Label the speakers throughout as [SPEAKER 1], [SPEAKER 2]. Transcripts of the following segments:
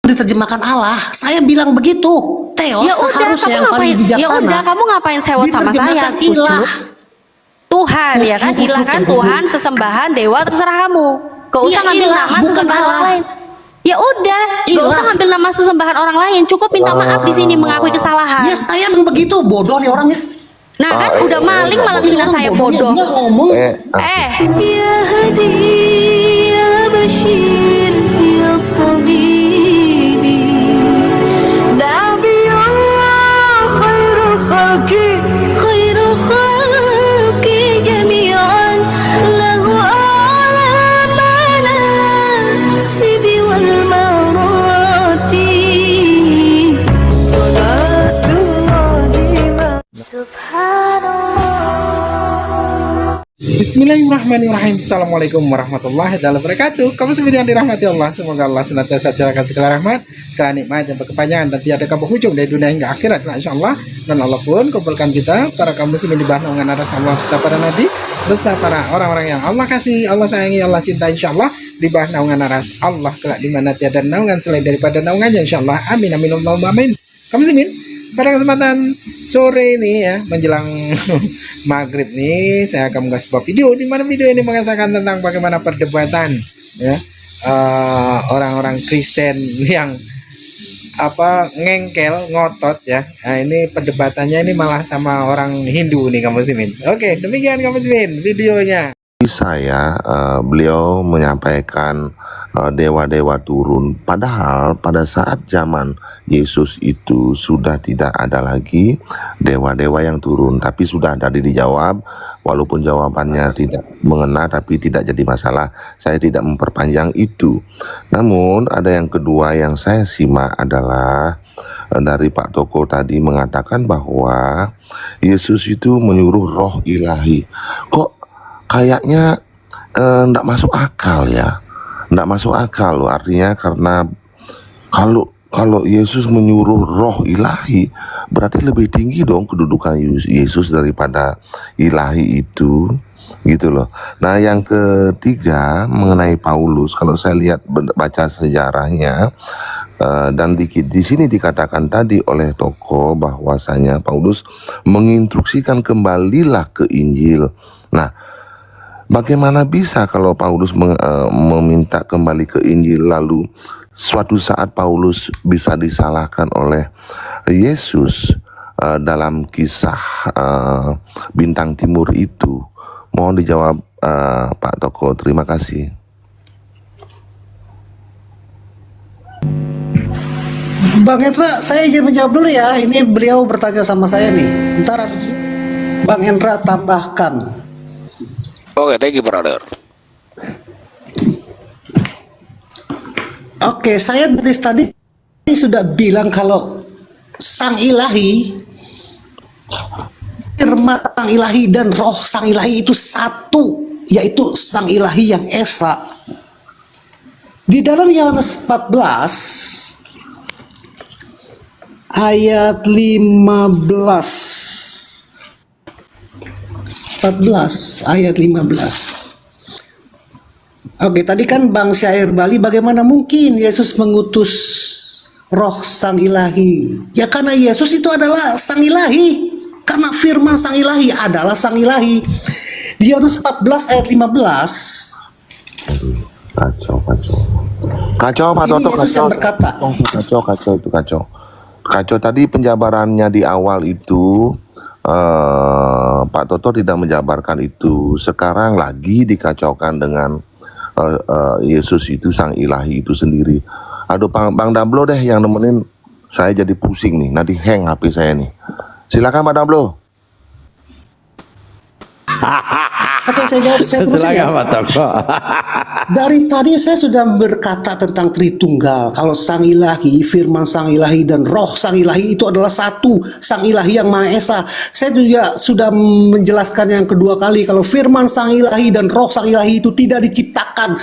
[SPEAKER 1] diterjemahkan Allah. Saya bilang begitu. Theos
[SPEAKER 2] Ya udah,
[SPEAKER 1] seharusnya
[SPEAKER 2] kamu
[SPEAKER 1] yang paling
[SPEAKER 2] ngapain? Ya
[SPEAKER 1] bijaksana.
[SPEAKER 2] udah, kamu ngapain sewot sama saya?
[SPEAKER 1] Diterjemahkan ilah.
[SPEAKER 2] Tuhan, ya kan? Ilah kan Tuhan, sesembahan, dewa, terserah kamu. Gak usah
[SPEAKER 1] Iya,
[SPEAKER 2] ngambil
[SPEAKER 1] ilah,
[SPEAKER 2] nama
[SPEAKER 1] bukan
[SPEAKER 2] sesembahan
[SPEAKER 1] Allah.
[SPEAKER 2] orang lain. Ya udah, gak
[SPEAKER 1] Ilah.
[SPEAKER 2] usah ngambil nama sesembahan orang lain. Cukup minta maaf di sini, mengakui kesalahan.
[SPEAKER 1] Ya saya memang begitu, bodoh nih orangnya.
[SPEAKER 2] Nah kan udah maling malah bilang saya bodoh.
[SPEAKER 1] Dia ngomong.
[SPEAKER 2] Ya Hadi, ya Bashir, ya Tabibi, Nabiyullah, khairul khalqi jami'an, lahu a'la manasibi wal marati,
[SPEAKER 3] Bismillahirrahmanirrahim. Assalamualaikum warahmatullahi wabarakatuh. Kamu semua yang dirahmati Allah, semoga Allah senantiasa curahkan segala rahmat, segala nikmat yang berkepanjangan dan tiada penghujung dari dunia hingga akhirat, insyaallah. Dan Allah pun kumpulkan kita para kaum muslimin di bawah naungan aras Allah beserta para nabi, beserta para orang-orang yang Allah kasih, Allah sayangi, Allah cinta, insyaallah di bawah naungan aras Allah kelak di mana tiada naungan selain daripada naungannya, insyaallah. Amin amin Allahumma amin. Kaum muslimin, pada kesempatan sore ini ya, menjelang maghrib nih, saya akan mengunggah sebuah video di mana video ini mengisahkan tentang bagaimana perdebatan ya orang-orang Kristen yang ngengkel, ngotot ya. Nah, ini perdebatannya ini malah sama orang Hindu nih kaum muslimin. Oke, demikian kaum muslimin videonya.
[SPEAKER 4] Saya beliau menyampaikan dewa-dewa turun, padahal pada saat zaman Yesus itu sudah tidak ada lagi dewa-dewa yang turun, tapi sudah tadi dijawab, walaupun jawabannya tidak mengena tapi tidak jadi masalah, saya tidak memperpanjang itu. Namun ada yang kedua yang saya simak adalah dari Pak Toko tadi mengatakan bahwa Yesus itu menyuruh roh ilahi. Kok kayaknya enggak masuk akal ya. Enggak masuk akal loh, artinya karena kalau Yesus menyuruh roh ilahi, berarti lebih tinggi dong kedudukan Yesus daripada ilahi itu, gitu loh. Nah, yang ketiga mengenai Paulus, kalau saya lihat baca sejarahnya, dan di sini dikatakan tadi oleh Toko bahwasanya Paulus menginstruksikan kembalilah ke Injil. Nah, bagaimana bisa kalau Paulus meminta kembali ke Injil, lalu suatu saat Paulus bisa disalahkan oleh Yesus dalam kisah Bintang Timur itu? Mohon dijawab Pak Toko, terima kasih.
[SPEAKER 1] Bang Hendra, saya izin menjawab dulu ya. Ini beliau bertanya sama saya nih. Ntar Bang Hendra tambahkan.
[SPEAKER 5] Oke, thank you brother.
[SPEAKER 1] Oke, saya dari tadi sudah bilang kalau sang ilahi, firman sang ilahi dan roh sang ilahi itu satu, yaitu sang ilahi yang esa. Di dalam Yohanes 14 ayat 14 ayat 15. Oke, tadi kan Bang Syair Bali, bagaimana mungkin Yesus mengutus roh sang ilahi? Ya karena Yesus itu adalah sang ilahi, karena firman sang ilahi adalah sang ilahi. Di Yohanes 14 ayat 15.
[SPEAKER 4] Kacau Pak Toto, kacau tadi penjabarannya di awal itu, Pak Toto tidak menjabarkan itu. Sekarang lagi dikacaukan dengan Yesus itu sang ilahi itu sendiri. Aduh, Bang Dablo deh yang nemenin, saya jadi pusing nih, nanti hang HP saya nih. Silakan Pak Dablo.
[SPEAKER 1] Oke, saya jawab, saya terusin ya. Dari tadi saya sudah berkata tentang Tritunggal. Kalau sang ilahi, firman sang ilahi dan roh sang ilahi itu adalah satu, sang ilahi yang Maha Esa. Saya juga sudah menjelaskan yang kedua kali kalau firman sang ilahi dan roh sang ilahi itu tidak diciptakan,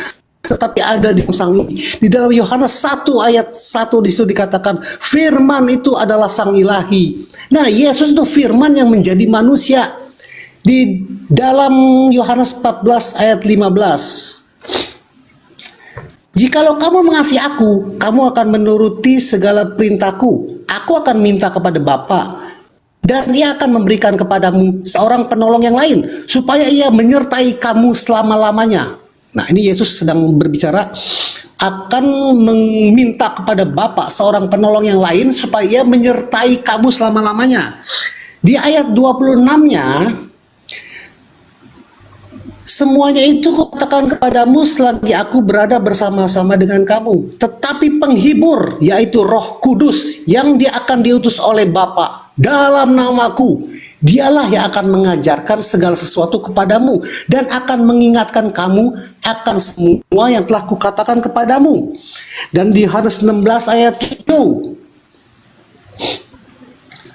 [SPEAKER 1] tetapi ada di sang ilahi. Di dalam Yohanes 1 ayat 1 disitu dikatakan firman itu adalah sang ilahi. Nah, Yesus itu firman yang menjadi manusia. Di dalam Yohanes 14 ayat 15 Jikalau kamu mengasihi aku, kamu akan menuruti segala perintahku. Aku akan minta kepada Bapa, dan ia akan memberikan kepadamu seorang penolong yang lain, supaya ia menyertai kamu selama-lamanya. Nah, ini Yesus sedang berbicara akan meminta kepada Bapa seorang penolong yang lain, supaya ia menyertai kamu selama-lamanya. Di ayat 26-nya, semuanya itu kukatakan kepadamu selagi aku berada bersama-sama dengan kamu. Tetapi penghibur, yaitu Roh Kudus, yang dia akan diutus oleh Bapa dalam namaku, dialah yang akan mengajarkan segala sesuatu kepadamu dan akan mengingatkan kamu akan semua yang telah kukatakan kepadamu. Dan di Yohanes 16 ayat 7,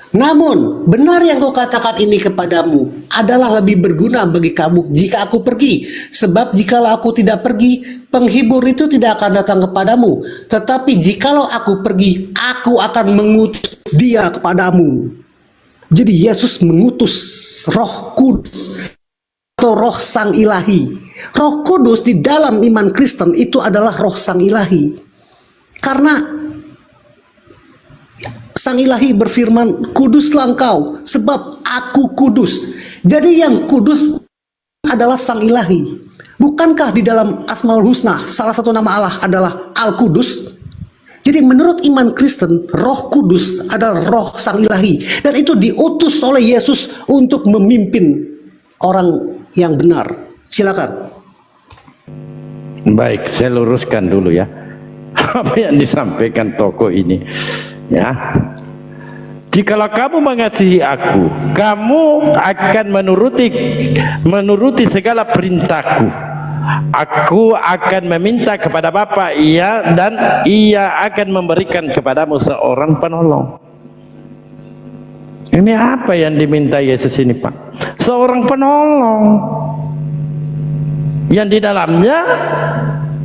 [SPEAKER 1] namun benar yang kukatakan ini kepadamu adalah lebih berguna bagi kamu jika aku pergi. Sebab jikalau aku tidak pergi, penghibur itu tidak akan datang kepadamu. Tetapi jikalau aku pergi, aku akan mengutus dia kepadamu. Jadi Yesus mengutus Roh Kudus atau Roh Sang Ilahi. Roh Kudus di dalam iman Kristen itu adalah Roh Sang Ilahi. Karena Sang Ilahi berfirman, kuduslah engkau, sebab aku kudus. Jadi yang kudus adalah Sang Ilahi. Bukankah di dalam Asmaul Husna salah satu nama Allah adalah Al-Kudus? Jadi menurut iman Kristen, Roh Kudus adalah Roh Sang Ilahi. Dan itu diutus oleh Yesus untuk memimpin orang yang benar. Silakan.
[SPEAKER 6] Baik, saya luruskan dulu ya apa yang disampaikan tokoh ini. Ya, jikalau kamu mengasihi aku, kamu akan menuruti segala perintahku. Aku akan meminta kepada Bapa, dan ia akan memberikan kepadamu seorang penolong. Ini apa yang diminta Yesus ini, Pak? Seorang penolong yang di dalamnya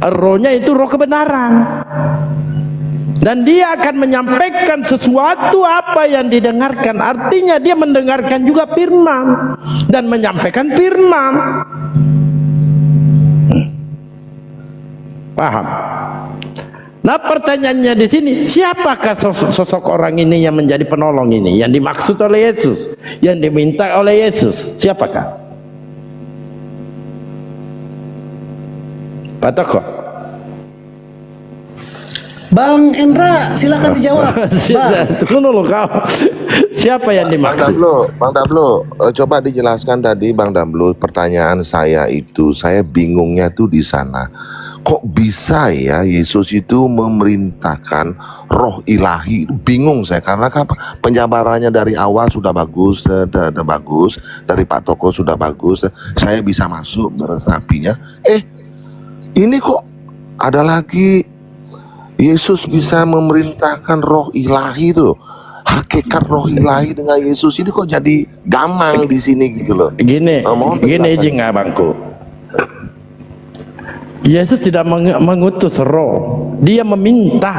[SPEAKER 6] rohnya itu roh kebenaran. Dan dia akan menyampaikan sesuatu apa yang didengarkan. Artinya dia mendengarkan juga firman dan menyampaikan firman. Paham? Nah, pertanyaannya di sini, siapakah sosok orang ini yang menjadi penolong ini, yang dimaksud oleh Yesus, yang diminta oleh Yesus? Siapakah? Pak Tokoh.
[SPEAKER 1] Bang Endra, silakan dijawab.
[SPEAKER 6] Tunggu dulu kau. Siapa yang dimaksud?
[SPEAKER 4] Bang Dablo, coba dijelaskan tadi Bang Dablo. Pertanyaan saya itu, saya bingungnya tuh di sana. Kok bisa ya Yesus itu memerintahkan Roh Ilahi? Bingung saya, karena kan penjabarannya dari awal sudah bagus, bagus, dari Pak Toko sudah bagus. Saya bisa masuk meresapinya. Ini kok ada lagi Yesus bisa memerintahkan Roh Ilahi itu. Hakikat Roh Ilahi dengan Yesus ini kok jadi gamang di sini gitu loh.
[SPEAKER 6] Gini izin abangku. Yesus tidak mengutus roh, dia meminta.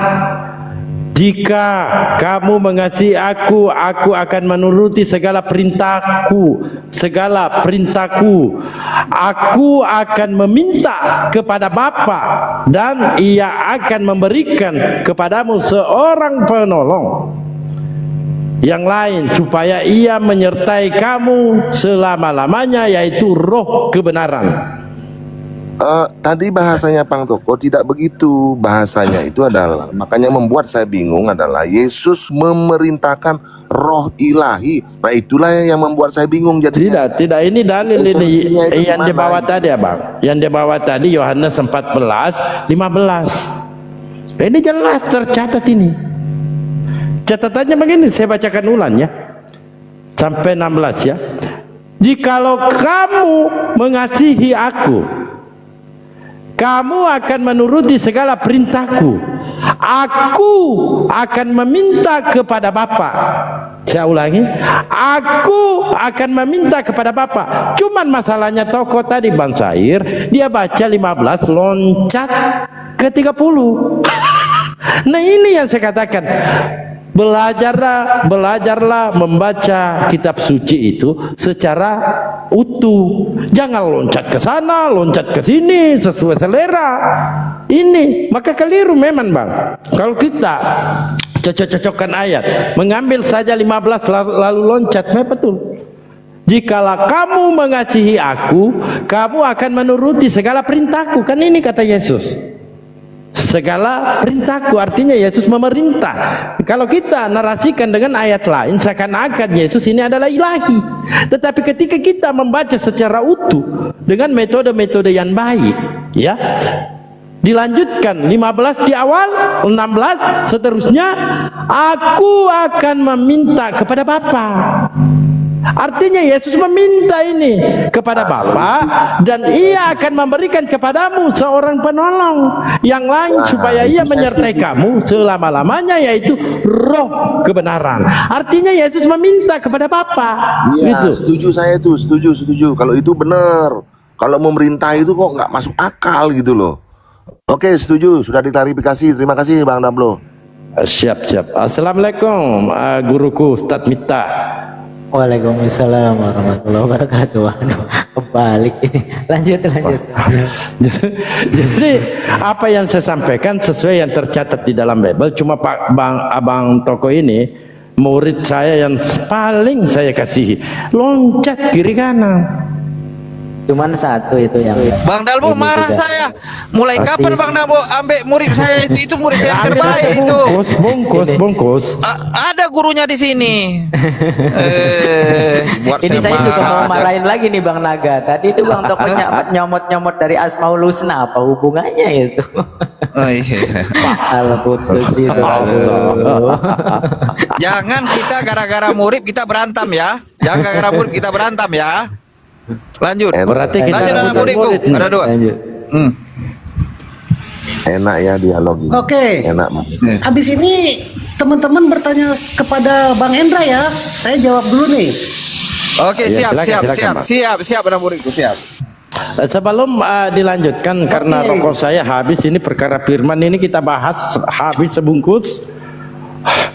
[SPEAKER 6] Jika kamu mengasihi aku, aku akan menuruti segala perintahku. Aku akan meminta kepada Bapa, dan ia akan memberikan kepadamu seorang penolong yang lain, supaya ia menyertai kamu selama-lamanya, yaitu Roh kebenaran.
[SPEAKER 4] Tadi bahasanya Bang Toko tidak begitu. Bahasanya itu adalah, makanya membuat saya bingung adalah Yesus memerintahkan Roh Ilahi. Nah itulah yang membuat saya bingung. Jadi
[SPEAKER 6] tidak, ini dalil ini yang dibawa tadi ya Bang. Yang dibawa tadi Yohanes 14:15. Ini jelas tercatat ini. Catatannya begini, saya bacakan ulang ya. Sampai 16 ya. Jikalau kamu mengasihi aku, kamu akan menuruti segala perintahku. Aku akan meminta kepada Bapa. Saya ulangi, aku akan meminta kepada Bapa. Cuman masalahnya tokoh tadi Bang Sair, dia baca 15 loncat ke 30. Nah ini yang saya katakan, belajarlah membaca kitab suci itu secara utuh. Jangan loncat ke sana, loncat ke sini sesuai selera. Ini maka keliru memang, Bang. Kalau kita cocok-cocokkan ayat, mengambil saja 15 lalu loncat, memang betul. Jikalau kamu mengasihi aku, kamu akan menuruti segala perintahku. Kan ini kata Yesus. Segala perintahku, artinya Yesus memerintah. Kalau kita narasikan dengan ayat lain, seakan-akan Yesus ini adalah ilahi. Tetapi ketika kita membaca secara utuh dengan metode-metode yang baik, ya, dilanjutkan 15 di awal, 16 seterusnya, aku akan meminta kepada Bapa. Artinya Yesus meminta ini kepada Bapa, dan Ia akan memberikan kepadamu seorang penolong yang lain supaya Ia menyertai kamu selama-lamanya, yaitu Roh kebenaran. Artinya Yesus meminta kepada Bapa.
[SPEAKER 4] Iya,
[SPEAKER 6] Gitu.
[SPEAKER 4] setuju saya tuh, setuju. Kalau itu benar. Kalau memerintah itu kok nggak masuk akal gitu loh. Oke, setuju. Sudah diklarifikasi. Terima kasih, Bang Dablo.
[SPEAKER 6] Siap. Assalamualaikum, guruku Ustadz Miftah.
[SPEAKER 7] Waalaikumsalam warahmatullahi wabarakatuh. Aduh, kebalik ini. Lanjut.
[SPEAKER 6] Jadi apa yang saya sampaikan sesuai yang tercatat di dalam Bible. Cuma Abang Toko ini murid saya yang paling saya kasihi, loncat kiri kanan.
[SPEAKER 7] Cuman satu itu yang
[SPEAKER 8] Bang Dalbo
[SPEAKER 7] ini
[SPEAKER 8] marah
[SPEAKER 7] juga.
[SPEAKER 8] saya. Mulai
[SPEAKER 7] Pasti.
[SPEAKER 8] kapan Bang Dalbo ambil murid saya itu murid saya yang terbaik itu.
[SPEAKER 6] Bungkus.
[SPEAKER 8] Ada gurunya di sini. Buat
[SPEAKER 7] Ini saya juga
[SPEAKER 8] marah
[SPEAKER 7] mau
[SPEAKER 8] aja.
[SPEAKER 7] marahin lagi nih Bang Naga. Tadi itu Bang Toko nyomot dari Asmaul Husna, apa hubungannya itu?
[SPEAKER 8] Oh, iya.
[SPEAKER 7] Al putus itu.
[SPEAKER 8] Jangan kita gara-gara murid kita berantem ya. Jangan gara-gara murid kita berantem ya. Lanjut.
[SPEAKER 6] Berarti kita
[SPEAKER 8] Lanjut anak
[SPEAKER 6] bukan
[SPEAKER 8] muridku.
[SPEAKER 6] murid.
[SPEAKER 8] Ada dua.
[SPEAKER 7] Lanjut.
[SPEAKER 4] Enak ya dialog ini.
[SPEAKER 1] Oke.
[SPEAKER 4] Enak.
[SPEAKER 1] Habis ini teman-teman bertanya kepada Bang Endra ya. Saya jawab dulu nih.
[SPEAKER 8] Oke,
[SPEAKER 6] Ya, silakan,
[SPEAKER 8] siap anak muridku, siap.
[SPEAKER 6] Sebelum dilanjutkan, karena rokok saya habis, ini perkara firman ini kita bahas habis sebungkus.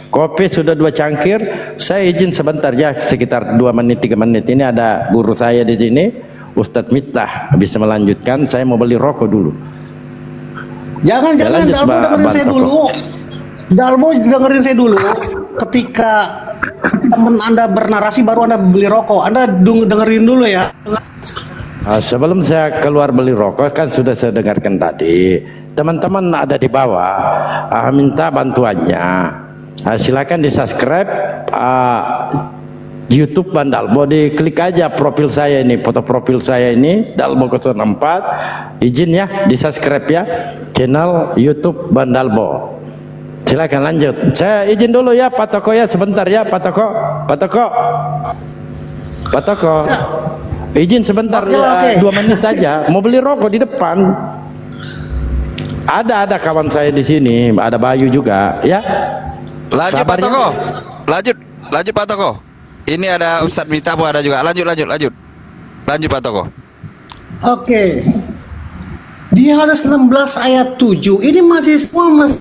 [SPEAKER 6] Kopi sudah 2 cangkir. Saya izin sebentar ya, sekitar 2 menit 3 menit. Ini ada guru saya di sini, Ustadz Miftah, bisa melanjutkan. Saya mau beli rokok dulu.
[SPEAKER 1] Jangan
[SPEAKER 6] lanjut,
[SPEAKER 1] Dalbo dengerin
[SPEAKER 6] Bang
[SPEAKER 1] saya
[SPEAKER 6] Toko.
[SPEAKER 1] dulu. Dalbo dengerin saya dulu. Ketika teman Anda bernarasi baru Anda beli rokok. Anda dengerin dulu ya.
[SPEAKER 6] Sebelum saya keluar beli rokok, kan sudah saya dengarkan tadi. Teman-teman ada di bawah, minta bantuannya. Silakan di subscribe YouTube Bang Dalbo, diklik aja profil saya ini, foto profil saya ini Dalbo 04. Izin ya di subscribe ya channel YouTube Bang Dalbo. Silakan lanjut. Saya izin dulu ya Pak Toko ya, sebentar ya Pak Toko. Izin sebentar,
[SPEAKER 1] Oke.
[SPEAKER 6] 2 menit aja. Mau beli rokok di depan. Ada kawan saya di sini, ada Bayu juga ya.
[SPEAKER 8] Lanjut Pak
[SPEAKER 6] Sabarnya.
[SPEAKER 8] Toko. Lanjut Pak Toko. Ini ada Ustadz Mita pun ada juga. Lanjut. Lanjut Pak Toko.
[SPEAKER 1] Oke. Di Yohanes 16 ayat 7, ini masih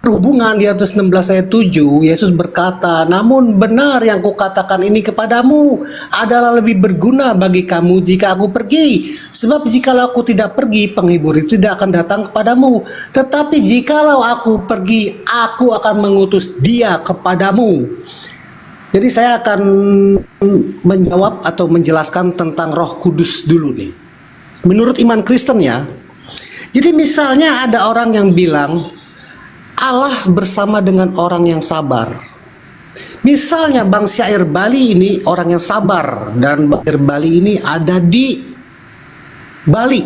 [SPEAKER 1] berhubungan. Di Yohanes 16 ayat 7, Yesus berkata, namun benar yang kukatakan ini kepadamu adalah lebih berguna bagi kamu jika aku pergi. Sebab jikalau aku tidak pergi, penghibur itu tidak akan datang kepadamu. Tetapi jikalau aku pergi, aku akan mengutus dia kepadamu. Jadi saya akan menjawab atau menjelaskan tentang Roh Kudus dulu nih. Menurut iman Kristen ya, jadi misalnya ada orang yang bilang Allah bersama dengan orang yang sabar. Misalnya Bang Syair Bali ini orang yang sabar, dan Bang Syair Bali ini ada di Bali.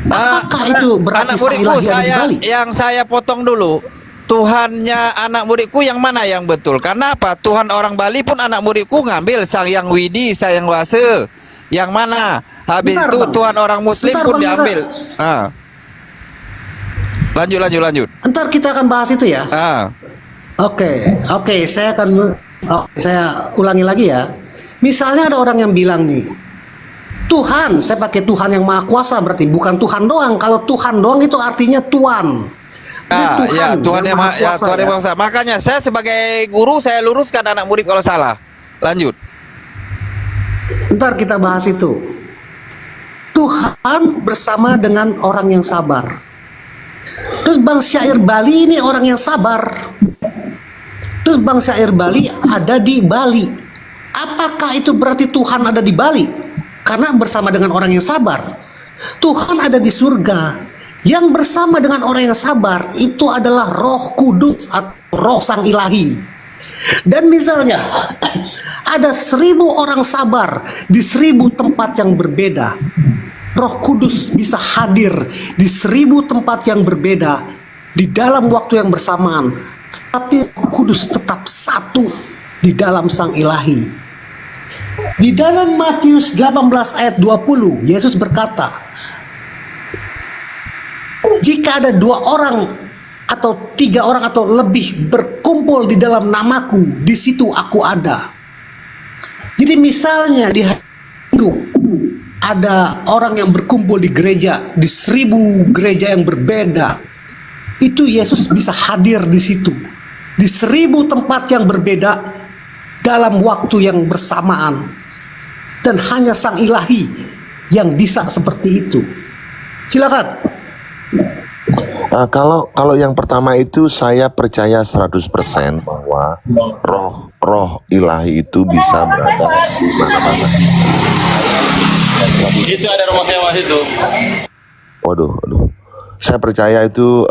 [SPEAKER 1] Apakah itu berarti
[SPEAKER 8] anak muridku
[SPEAKER 1] Sang Ilahi ada di Bali?
[SPEAKER 8] yang saya potong dulu. Tuhannya anak muridku yang mana yang betul? Karena apa? Tuhan orang Bali pun anak muridku ngambil Sang Yang Widi, Sang Yang Wase. Yang mana? Habis
[SPEAKER 1] Bentar,
[SPEAKER 8] itu
[SPEAKER 1] Bang.
[SPEAKER 8] Tuhan orang Muslim
[SPEAKER 1] Bentar,
[SPEAKER 8] pun
[SPEAKER 1] Bang,
[SPEAKER 8] diambil. Lanjut.
[SPEAKER 1] Ntar kita akan bahas itu ya. Oke, saya ulangi lagi ya. Misalnya ada orang yang bilang nih, Tuhan, saya pakai Tuhan yang Maha Kuasa, berarti bukan Tuhan doang. Kalau Tuhan doang itu artinya Tuan.
[SPEAKER 8] Ya, Tuhan yang Maha Kuasa. Makanya saya sebagai guru saya luruskan anak murid kalau salah. Lanjut.
[SPEAKER 1] Ntar kita bahas itu. Tuhan bersama dengan orang yang sabar. Terus Bang Syair Bali ini orang yang sabar. Terus Bang Syair Bali ada di Bali. Apakah itu berarti Tuhan ada di Bali? Karena bersama dengan orang yang sabar. Tuhan ada di surga. Yang bersama dengan orang yang sabar itu adalah Roh Kudus atau Roh Sang Ilahi. Dan misalnya ada 1000 orang sabar di 1000 tempat yang berbeda. Roh Kudus bisa hadir di 1000 tempat yang berbeda di dalam waktu yang bersamaan. Tapi Roh Kudus tetap satu di dalam Sang Ilahi. Di dalam Matius 18 ayat 20, Yesus berkata, jika ada 2 orang atau 3 orang atau lebih berkumpul di dalam namaku, di situ aku ada. Jadi misalnya di hari Minggu ada orang yang berkumpul di gereja, di 1000 gereja yang berbeda, itu Yesus bisa hadir di situ, di 1000 tempat yang berbeda dalam waktu yang bersamaan. Dan hanya Sang Ilahi yang bisa seperti itu. Silakan.
[SPEAKER 4] Kalau yang pertama itu saya percaya 100% bahwa roh ilahi itu bisa berada di mana-mana.
[SPEAKER 6] Itu ada rumah sewa itu.
[SPEAKER 4] Waduh. Saya percaya itu,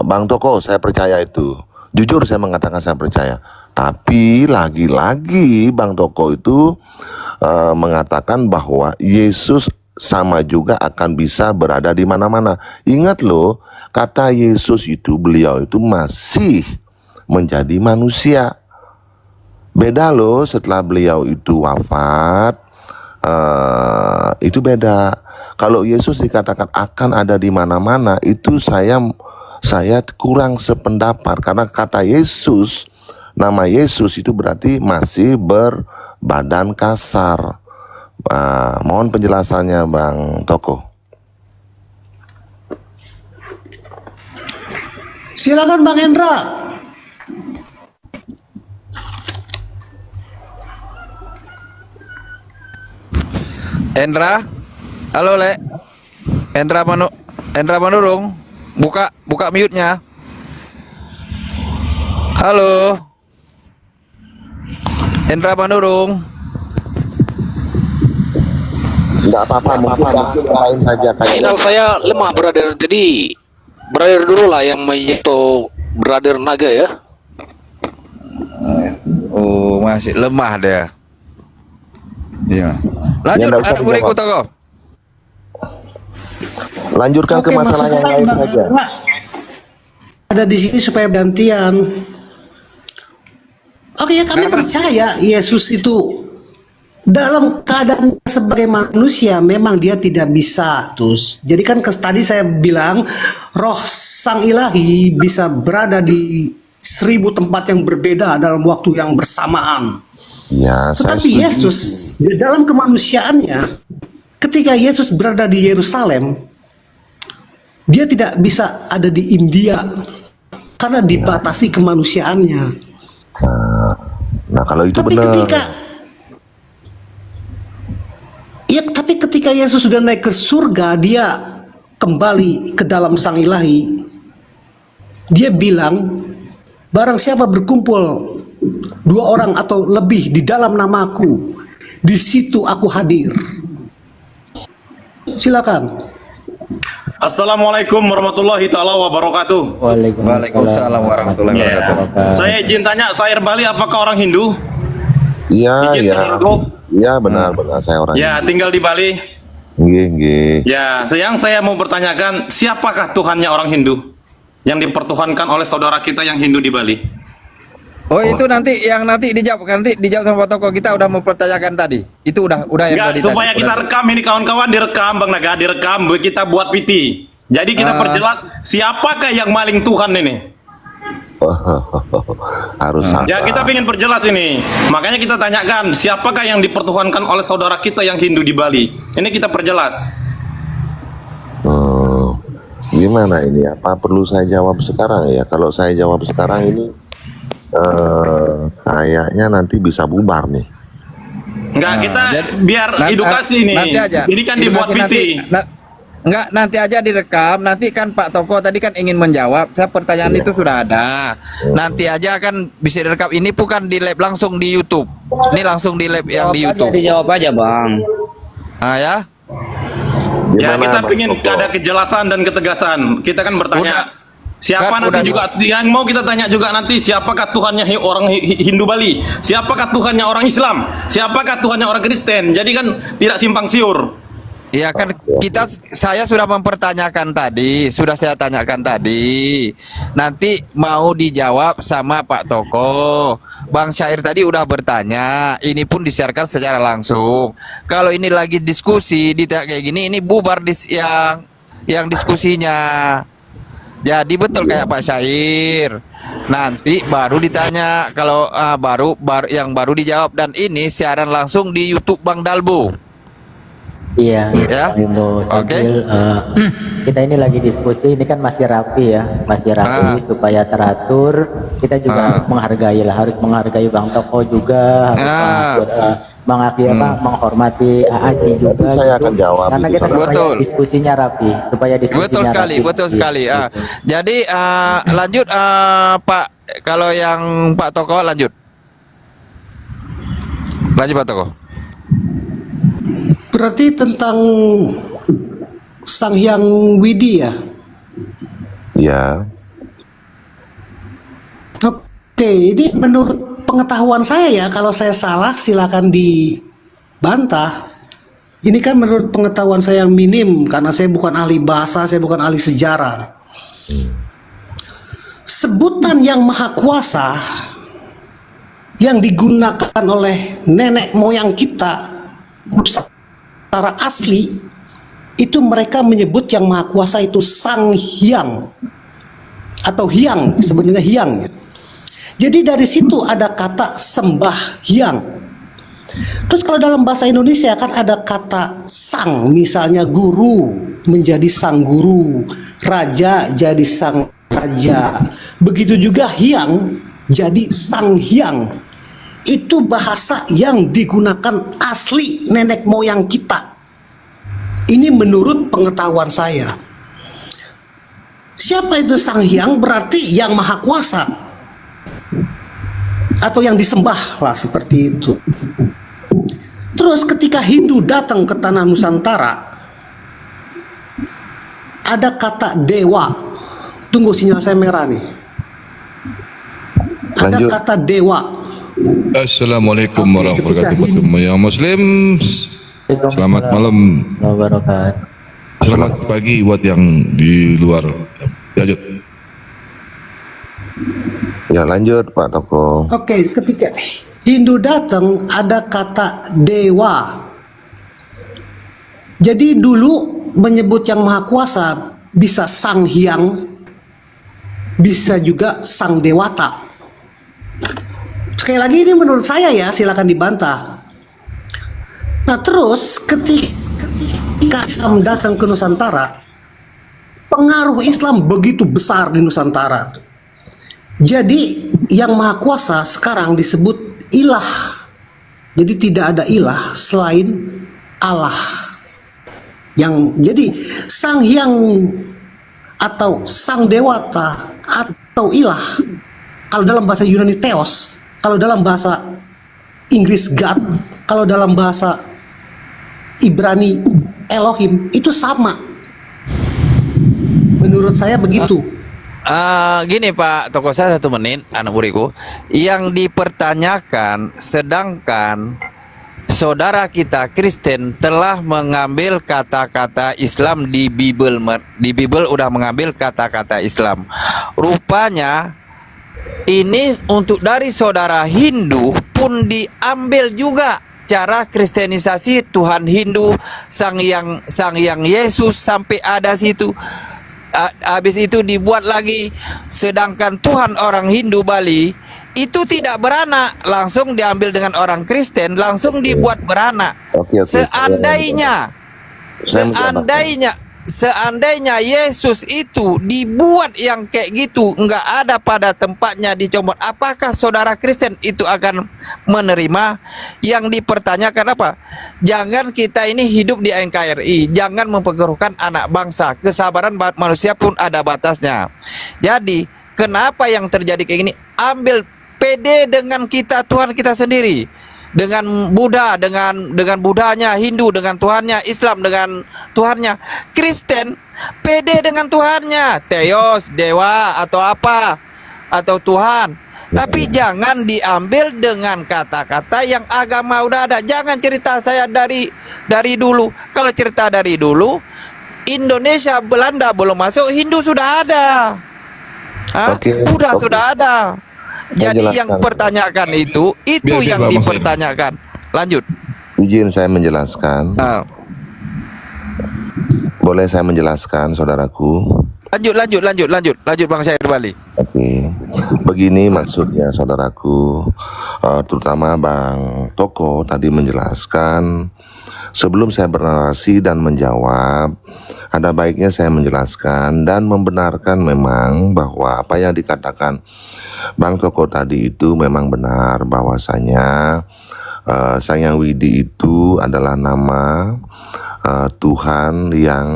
[SPEAKER 4] Bang Toko, saya percaya itu. Jujur saya mengatakan saya percaya. Tapi lagi-lagi Bang Toko itu mengatakan bahwa Yesus sama juga akan bisa berada di mana-mana. Ingat loh, kata Yesus itu, beliau itu masih menjadi manusia. Beda loh setelah beliau itu wafat, itu beda. Kalau Yesus dikatakan akan ada di mana-mana, itu saya kurang sependapat. Karena kata Yesus, nama Yesus itu berarti masih berbadan kasar. Mohon penjelasannya Bang Toko.
[SPEAKER 1] Silakan Bang Hendra.
[SPEAKER 8] Endra, halo Le. Endra Manurung, buka mute-nya. Halo. Endra Manurung.
[SPEAKER 4] Enggak apa-apa, mungkin lain saja kayak.
[SPEAKER 5] Sinyal saya lemah, brother. Jadi brother dulu lah yang menyentuh brother Naga ya.
[SPEAKER 8] Oh, masih lemah dia. Iya. Lanjut
[SPEAKER 4] Ya,
[SPEAKER 8] anak muridku Toko.
[SPEAKER 4] Lanjutkan ke masalah yang lain saja.
[SPEAKER 1] Ada di sini supaya gantian. Oke ya, kami percaya Yesus itu dalam keadaan sebagai manusia memang dia tidak bisa terus. Jadi kan tadi saya bilang Roh Sang Ilahi bisa berada di 1000 tempat yang berbeda dalam waktu yang bersamaan.
[SPEAKER 4] Ya,
[SPEAKER 1] Tetapi Yesus di dalam kemanusiaannya, ketika Yesus berada di Yerusalem, dia tidak bisa ada di India karena dibatasi kemanusiaannya.
[SPEAKER 4] Nah, kalau itu benar.
[SPEAKER 1] Tapi ketika Yesus sudah naik ke surga, dia kembali ke dalam Sang Ilahi. Dia bilang, barang siapa berkumpul 2 orang atau lebih di dalam namaku, di situ aku hadir. Silakan.
[SPEAKER 9] Assalamualaikum warahmatullahi taala wabarakatuh.
[SPEAKER 8] Waalaikumsalam warahmatullahi wabarakatuh.
[SPEAKER 9] Saya izin tanya, Syair Bali apakah orang Hindu?
[SPEAKER 4] Iya,
[SPEAKER 9] Izin
[SPEAKER 4] ya.
[SPEAKER 9] selaku.
[SPEAKER 4] Ya, benar saya orang.
[SPEAKER 9] Ya, tinggal di Bali.
[SPEAKER 4] Nggih.
[SPEAKER 9] Ya, saya mau bertanyakan, siapakah Tuhannya orang Hindu yang dipertuhankan oleh saudara kita yang Hindu di Bali?
[SPEAKER 8] Oh, itu nanti dijawab sama Pak Toko. Kita udah mempertanyakan tadi. Itu udah yang
[SPEAKER 9] Enggak, supaya kita rekam ini kawan-kawan, direkam Bang Naga, direkam, kita buat PT. Jadi kita perjelas siapakah yang maling Tuhan ini?
[SPEAKER 4] Harus
[SPEAKER 9] Ya, kita ingin perjelas ini. Makanya kita tanyakan, siapakah yang dipertuhankan oleh saudara kita yang Hindu di Bali? Ini kita perjelas.
[SPEAKER 4] Gimana ini? Apa perlu saya jawab sekarang ya? Kalau saya jawab sekarang ini kayaknya nanti bisa bubar nih.
[SPEAKER 9] Enggak, kita biar edukasi nih.
[SPEAKER 8] Nanti aja.
[SPEAKER 9] Ini kan dibuat
[SPEAKER 8] Edukasi
[SPEAKER 9] PT.
[SPEAKER 8] Enggak, nanti aja direkam. Nanti kan Pak Toko tadi kan ingin menjawab. Saya pertanyaan itu sudah ada. Nanti aja kan bisa direkam. Ini bukan di live langsung di YouTube. Ini langsung di live yang di YouTube.
[SPEAKER 7] Dijawab aja bang.
[SPEAKER 8] Ah ya.
[SPEAKER 9] Ya,
[SPEAKER 4] Gimana,
[SPEAKER 9] kita
[SPEAKER 4] Bang
[SPEAKER 9] ingin
[SPEAKER 4] Toko?
[SPEAKER 9] ada kejelasan dan ketegasan. Kita kan bertanya.
[SPEAKER 8] Udah.
[SPEAKER 9] Siapa
[SPEAKER 8] Kan
[SPEAKER 9] nanti
[SPEAKER 8] udah
[SPEAKER 9] juga yang mau kita tanya juga nanti, siapakah Tuhannya orang Hindu Bali? Siapakah Tuhannya orang Islam? Siapakah Tuhannya orang Kristen? Jadi kan tidak simpang siur.
[SPEAKER 8] Iya kan saya sudah mempertanyakan tadi, sudah saya tanyakan tadi. Nanti mau dijawab sama Pak Toko. Bang Syair tadi udah bertanya, ini pun disiarkan secara langsung. Kalau ini lagi diskusi di kayak gini, ini bubar yang diskusinya. Jadi betul kayak Pak Syair. Nanti baru ditanya kalau baru baru dijawab, dan ini siaran langsung di YouTube Bang Dalbo.
[SPEAKER 7] Iya,
[SPEAKER 8] Ya? Oke.
[SPEAKER 7] Kita ini lagi diskusi, ini kan masih rapi ya, masih rapi supaya teratur. Kita juga harus menghargai lah, harus menghargai Bang Toko juga, harus menghormati Aji juga.
[SPEAKER 4] Saya akan jawab
[SPEAKER 7] Karena
[SPEAKER 4] itu
[SPEAKER 7] kita
[SPEAKER 4] karena-
[SPEAKER 7] supaya
[SPEAKER 8] Betul.
[SPEAKER 7] diskusinya rapi, supaya diskusinya
[SPEAKER 8] Betul sekali,
[SPEAKER 7] rapi.
[SPEAKER 8] betul sekali. Jadi lanjut Pak, kalau yang Pak Toko lanjut. Lanjut Pak Toko.
[SPEAKER 1] Berarti tentang Sang Hyang Widi ya?
[SPEAKER 4] Ya,
[SPEAKER 1] Oke, ini menurut pengetahuan saya ya, kalau saya salah silakan dibantah. Ini kan menurut pengetahuan saya yang minim, karena saya bukan ahli bahasa, saya bukan ahli sejarah. Sebutan yang maha kuasa yang digunakan oleh nenek moyang kita secara asli, itu mereka menyebut yang maha kuasa itu Sang Hyang atau Hyang, sebenarnya Hyang. Jadi dari situ ada kata sembah hyang. Terus kalau dalam bahasa Indonesia kan ada kata sang, misalnya guru menjadi sang guru, raja jadi sang raja. Begitu juga hyang jadi sang hyang. Itu bahasa yang digunakan asli nenek moyang kita. Ini menurut pengetahuan saya. Siapa itu sang hyang? Berarti yang maha kuasa, atau yang disembah lah, seperti itu. Terus ketika Hindu datang ke tanah Nusantara, ada kata dewa. Tunggu, sinyal saya merah nih. Ada
[SPEAKER 4] Lanjut.
[SPEAKER 1] kata dewa.
[SPEAKER 10] Assalamualaikum
[SPEAKER 1] Oke,
[SPEAKER 10] warahmatullahi
[SPEAKER 1] ketika
[SPEAKER 10] wabarakatuh. Yang Muslim, selamat malam.
[SPEAKER 7] Wabarakatuh.
[SPEAKER 10] Selamat pagi buat yang di luar. Lanjut.
[SPEAKER 4] ya lanjut Pak Toko.
[SPEAKER 1] Oke, ketika Hindu datang ada kata dewa. Jadi dulu menyebut yang maha kuasa bisa sang hyang, bisa juga sang dewata. Sekali lagi ini menurut saya ya, silakan dibantah. Nah terus ketika Islam datang ke Nusantara, pengaruh Islam begitu besar di Nusantara. Jadi yang maha kuasa sekarang disebut ilah. Jadi tidak ada ilah selain Allah. Jadi sang hyang atau sang dewata atau ilah, kalau dalam bahasa Yunani theos, kalau dalam bahasa Inggris God, kalau dalam bahasa Ibrani Elohim, itu sama. Menurut saya begitu.
[SPEAKER 8] Gini Pak Toko, saya 1 menit anak buriku. Yang dipertanyakan, sedangkan saudara kita Kristen telah mengambil kata-kata Islam di Bible. Di Bible udah mengambil kata-kata Islam. Rupanya ini untuk dari saudara Hindu pun diambil juga cara kristenisasi Tuhan Hindu, Sang Hyang Yesus sampai ada situ. Habis itu dibuat lagi, sedangkan Tuhan orang Hindu Bali itu tidak beranak, langsung diambil dengan orang Kristen, langsung dibuat beranak.
[SPEAKER 4] Oke,
[SPEAKER 8] Seandainya seandainya Yesus itu dibuat yang kayak gitu, nggak ada pada tempatnya dicomot, apakah saudara Kristen itu akan menerima? Yang dipertanyakan apa? Jangan kita ini hidup di NKRI, jangan mempengaruhkan anak bangsa. Kesabaran manusia pun ada batasnya. Jadi kenapa yang terjadi kayak gini? Ambil pede dengan kita, Tuhan kita sendiri, dengan Buddha, dengan Budanya, Hindu dengan Tuhannya, Islam dengan Tuhannya, Kristen pede dengan Tuhannya, Theos, dewa atau apa, atau Tuhan. Tapi jangan diambil dengan kata-kata yang agama udah ada. Jangan cerita saya dari dulu. Kalau cerita dari dulu, Indonesia, Belanda belum masuk, Hindu sudah ada. Buddha sudah ada. Jadi yang pertanyakan itu
[SPEAKER 10] Biar
[SPEAKER 8] yang
[SPEAKER 10] Pak Mas
[SPEAKER 8] dipertanyakan. Lanjut.
[SPEAKER 4] Izin saya menjelaskan. Boleh saya menjelaskan, saudaraku?
[SPEAKER 8] Lanjut Bang Syahir Bali.
[SPEAKER 4] Oke. Begini maksudnya, saudaraku. Terutama Bang Toko tadi menjelaskan. Sebelum saya bernarasi dan menjawab, ada baiknya saya menjelaskan dan membenarkan memang bahwa apa yang dikatakan Bang Toko tadi itu memang benar, bahwasanya Sang Hyang Widi itu adalah nama Tuhan yang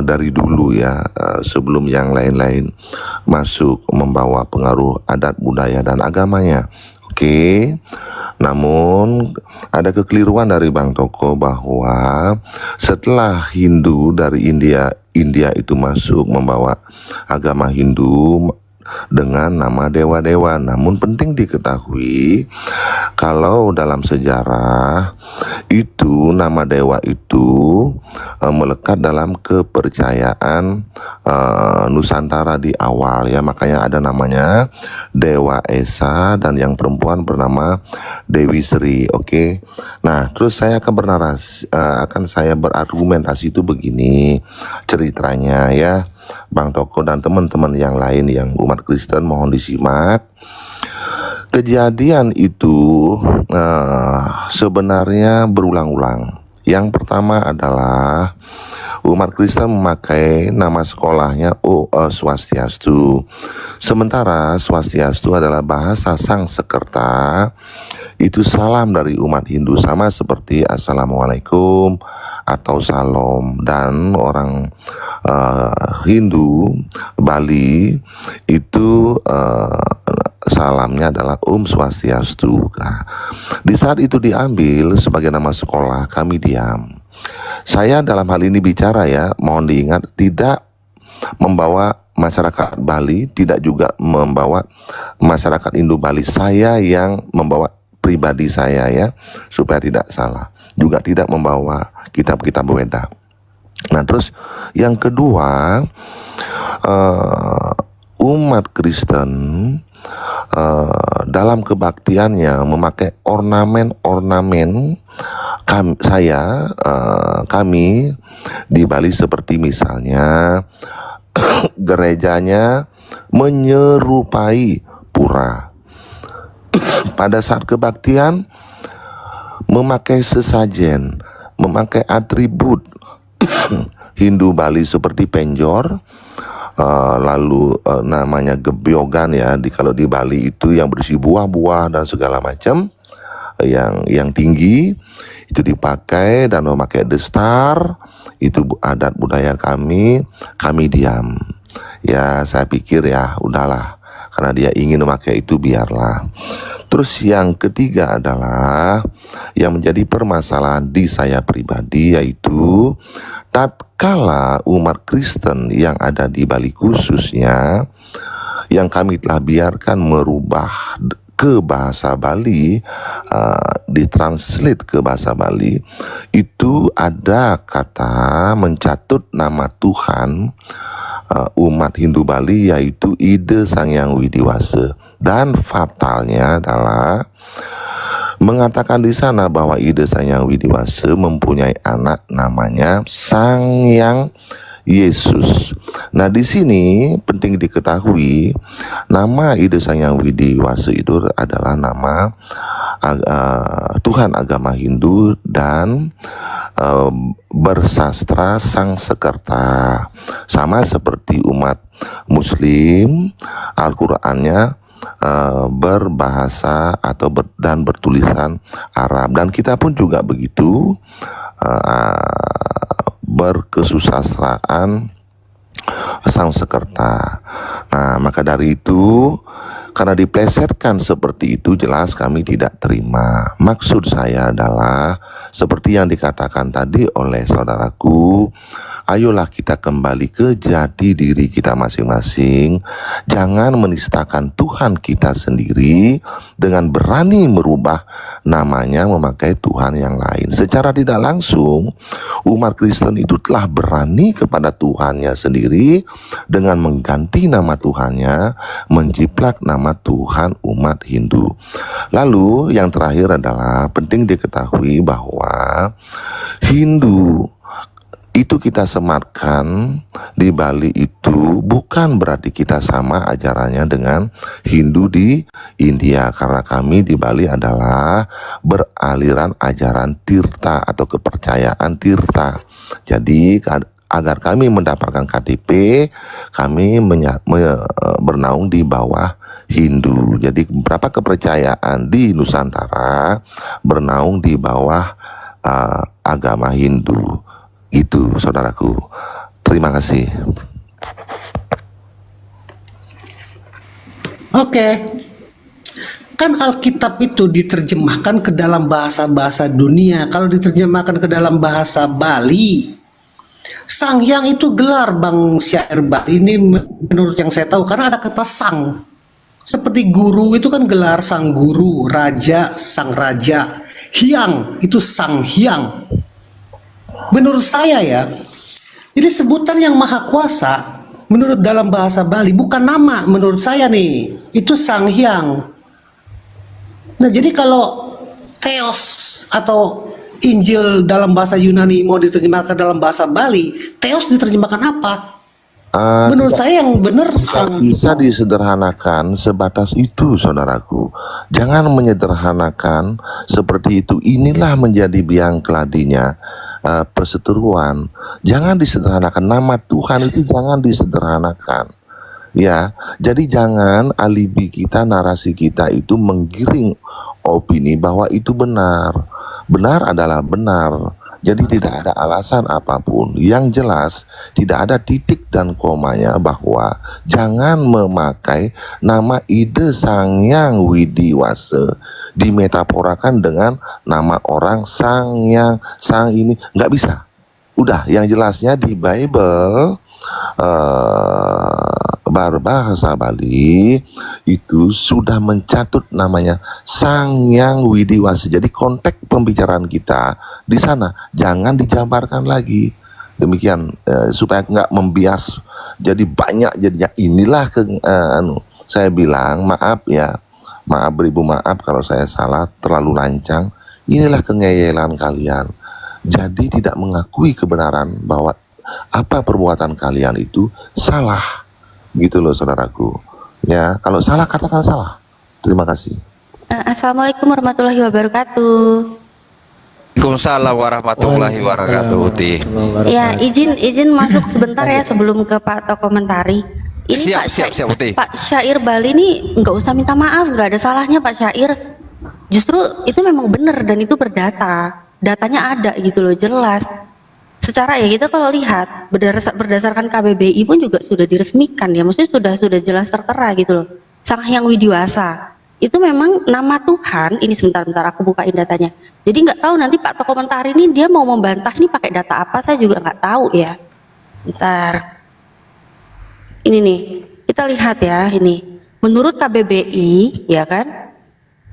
[SPEAKER 4] dari dulu ya, sebelum yang lain-lain masuk membawa pengaruh adat budaya dan agamanya. Oke. Namun ada kekeliruan dari Bang Toko bahwa setelah Hindu dari India itu masuk membawa agama Hindu dengan nama dewa-dewa. Namun penting diketahui kalau dalam sejarah itu nama dewa itu melekat dalam kepercayaan Nusantara di awal ya, makanya ada namanya Dewa Esa dan yang perempuan bernama Dewi Sri. Oke. Nah, terus saya akan saya berargumentasi itu begini ceritanya ya, Bang Toko dan teman-teman yang lain yang umat Kristen mohon disimak. Kejadian itu sebenarnya berulang-ulang. Yang pertama adalah umat Kristen memakai nama sekolahnya Swastiastu. Sementara Swastiastu adalah bahasa Sangsekerta, itu salam dari umat Hindu, sama seperti Assalamualaikum atau Salam. Dan orang Hindu Bali itu salamnya adalah Swastiastu. Nah, di saat itu diambil sebagai nama sekolah, kami diam. Saya dalam hal ini bicara ya, mohon diingat, tidak membawa masyarakat Bali, tidak juga membawa masyarakat Indo Bali. Saya yang membawa pribadi saya ya, supaya tidak salah. Juga tidak membawa kitab-kitab Weda. Nah, terus yang kedua, umat Kristen dalam kebaktiannya memakai ornamen-ornamen kami di Bali, seperti misalnya gerejanya menyerupai pura. Pada saat kebaktian memakai sesajen, memakai atribut Hindu Bali seperti penjor, lalu namanya gebyogan ya, kalau di Bali itu yang berisi buah-buah dan segala macam yang tinggi itu dipakai, dan memakai destar. Itu adat budaya kami diam ya. Saya pikir ya udahlah, karena dia ingin memakai itu, biarlah. Terus yang ketiga adalah yang menjadi permasalahan di saya pribadi, yaitu tatkala umat Kristen yang ada di Bali khususnya, yang kami telah biarkan merubah ke bahasa Bali, ditranslate ke bahasa Bali, itu ada kata mencatut nama Tuhan umat Hindu Bali, yaitu Ida Sang Hyang Widiwasa. Dan fatalnya adalah mengatakan di sana bahwa Ida Sang Hyang Widiwasa mempunyai anak namanya Sang Hyang Yesus. Nah, di sini penting diketahui nama Ide Sang Hyang Widiwasa itu adalah nama Tuhan agama Hindu dan bersastra Sang Sekerta. Sama seperti umat Muslim, Al-Qur'annya berbahasa atau dan bertulisan Arab, dan kita pun juga begitu, berkesusastraan Sang Sekerta. Nah, maka dari itu, karena diplesetkan seperti itu, jelas kami tidak terima. Maksud saya adalah seperti yang dikatakan tadi oleh saudaraku, ayolah kita kembali ke jati diri kita masing-masing. Jangan menistakan Tuhan kita sendiri dengan berani merubah namanya memakai Tuhan yang lain. Secara tidak langsung, umat Kristen itu telah berani kepada Tuhannya sendiri dengan mengganti nama Tuhannya, menjiplak nama Tuhan umat Hindu. Lalu yang terakhir adalah penting diketahui bahwa Hindu itu kita sematkan di Bali itu bukan berarti kita sama ajarannya dengan Hindu di India, karena kami di Bali adalah beraliran ajaran Tirta atau kepercayaan Tirta. Jadi agar kami mendapatkan KTP, kami bernaung di bawah Hindu. Jadi beberapa kepercayaan di Nusantara bernaung di bawah agama Hindu. Itu saudaraku. Terima kasih.
[SPEAKER 1] Oke. Kan Alkitab itu diterjemahkan ke dalam bahasa-bahasa dunia. Kalau diterjemahkan ke dalam bahasa Bali, Sang Hyang itu gelar Bang Syair Bali ini menurut yang saya tahu, karena ada kata sang. Seperti guru itu kan gelar sang guru, raja, sang raja. Hyang itu Sang Hyang. Menurut saya ya, ini sebutan yang maha kuasa menurut dalam bahasa Bali, bukan nama menurut saya nih, itu Sang Hyang. Nah, jadi kalau Theos atau Injil dalam bahasa Yunani mau diterjemahkan dalam bahasa Bali, Theos diterjemahkan apa? Menurut saya yang benar
[SPEAKER 4] bisa disederhanakan sebatas itu, saudaraku. Jangan menyederhanakan seperti itu. Inilah menjadi biang keladinya perseteruan. Jangan disederhanakan, nama Tuhan itu jangan disederhanakan, ya. Jadi jangan alibi kita, narasi kita itu menggiring opini bahwa itu benar. Benar adalah benar. Jadi tidak ada alasan apapun. Yang jelas tidak ada titik dan komanya bahwa jangan memakai nama Ide Sang Hyang Widiwasa dimetaforakan dengan nama orang Sang Yang, Sang ini, nggak bisa. Udah, yang jelasnya di Bible bahasa Bali itu sudah mencatut namanya Sang Hyang Widiwasa. Jadi konteks pembicaraan kita di sana jangan dijabarkan lagi. Demikian supaya nggak membias. Jadi banyak jadinya. Inilah saya bilang maaf ya. Maaf beribu maaf kalau saya salah, terlalu lancang. Inilah kengeyelan kalian. Jadi tidak mengakui kebenaran bahwa apa perbuatan kalian itu salah. Gitu loh saudaraku. Ya, kalau salah katakan salah. Terima kasih.
[SPEAKER 2] Assalamualaikum warahmatullahi wabarakatuh.
[SPEAKER 8] Waalaikumsalam warahmatullahi wabarakatuh.
[SPEAKER 2] Ya, izin masuk sebentar ya sebelum ke Pak Toko Mentari. Ini
[SPEAKER 8] siap Uti.
[SPEAKER 2] Pak Syair Bali ini nggak usah minta maaf, nggak ada salahnya Pak Syair. Justru itu memang benar dan itu berdata, datanya ada gitu loh, jelas. Secara ya kita kalau lihat berdasarkan KBBI pun juga sudah diresmikan ya, maksudnya sudah jelas tertera gitu loh. Sang Hyang Widiwasa itu memang nama Tuhan. Ini sebentar aku bukain datanya. Jadi nggak tahu nanti Pak Toko Mentari ini dia mau membantah nih pakai data apa, saya juga nggak tahu ya. Bentar. Ini nih, kita lihat ya ini. Menurut KBBI, ya kan?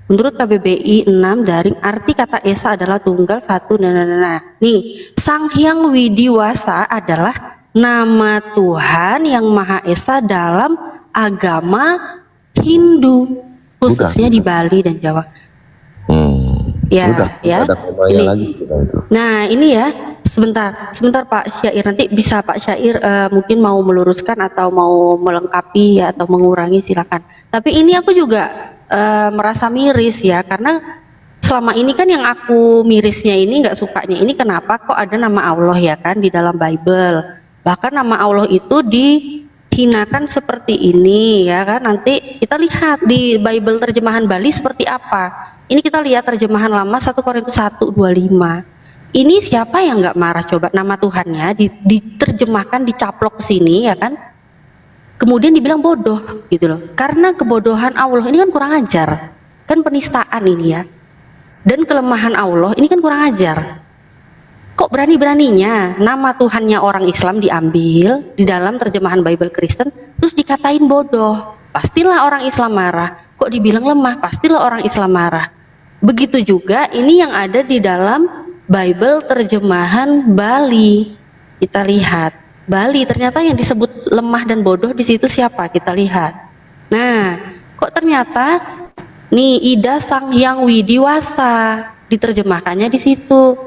[SPEAKER 2] Menurut KBBI 6 daring arti kata Esa adalah tunggal satu. Nah. Nih, Sang Hyang Widiwasa adalah nama Tuhan yang Maha Esa dalam agama Hindu, khususnya di Bali dan Jawa. Ya,
[SPEAKER 4] udah,
[SPEAKER 2] ya.
[SPEAKER 4] ada
[SPEAKER 2] Ini.
[SPEAKER 4] lagi,
[SPEAKER 2] Nah, ini ya. Sebentar Pak Syair, nanti bisa Pak Syair mungkin mau meluruskan atau mau melengkapi ya, atau mengurangi silakan. Tapi ini aku juga merasa miris ya, karena selama ini kan yang aku mirisnya ini, nggak sukanya ini, kenapa kok ada nama Allah ya kan di dalam Bible, bahkan nama Allah itu dihinakan seperti ini ya kan. Nanti kita lihat di Bible terjemahan Bali seperti apa. Ini kita lihat terjemahan lama 1 Korintus 1:25. Ini siapa yang nggak marah coba, nama Tuhannya diterjemahkan, dicaplok ke sini ya kan, kemudian dibilang bodoh gitu loh, karena kebodohan Allah ini kan kurang ajar, kan penistaan ini ya, dan kelemahan Allah ini kan kurang ajar. Kok berani-beraninya nama Tuhannya orang Islam diambil di dalam terjemahan Bible Kristen terus dikatain bodoh? Pastilah orang Islam marah. Kok dibilang lemah? Pastilah orang Islam marah. Begitu juga ini yang ada di dalam Bible terjemahan Bali. Kita lihat Bali, ternyata yang disebut lemah dan bodoh di situ siapa? Kita lihat. Nah, kok ternyata nih Ida Sang Hyang Widiwasa diterjemahkannya di situ.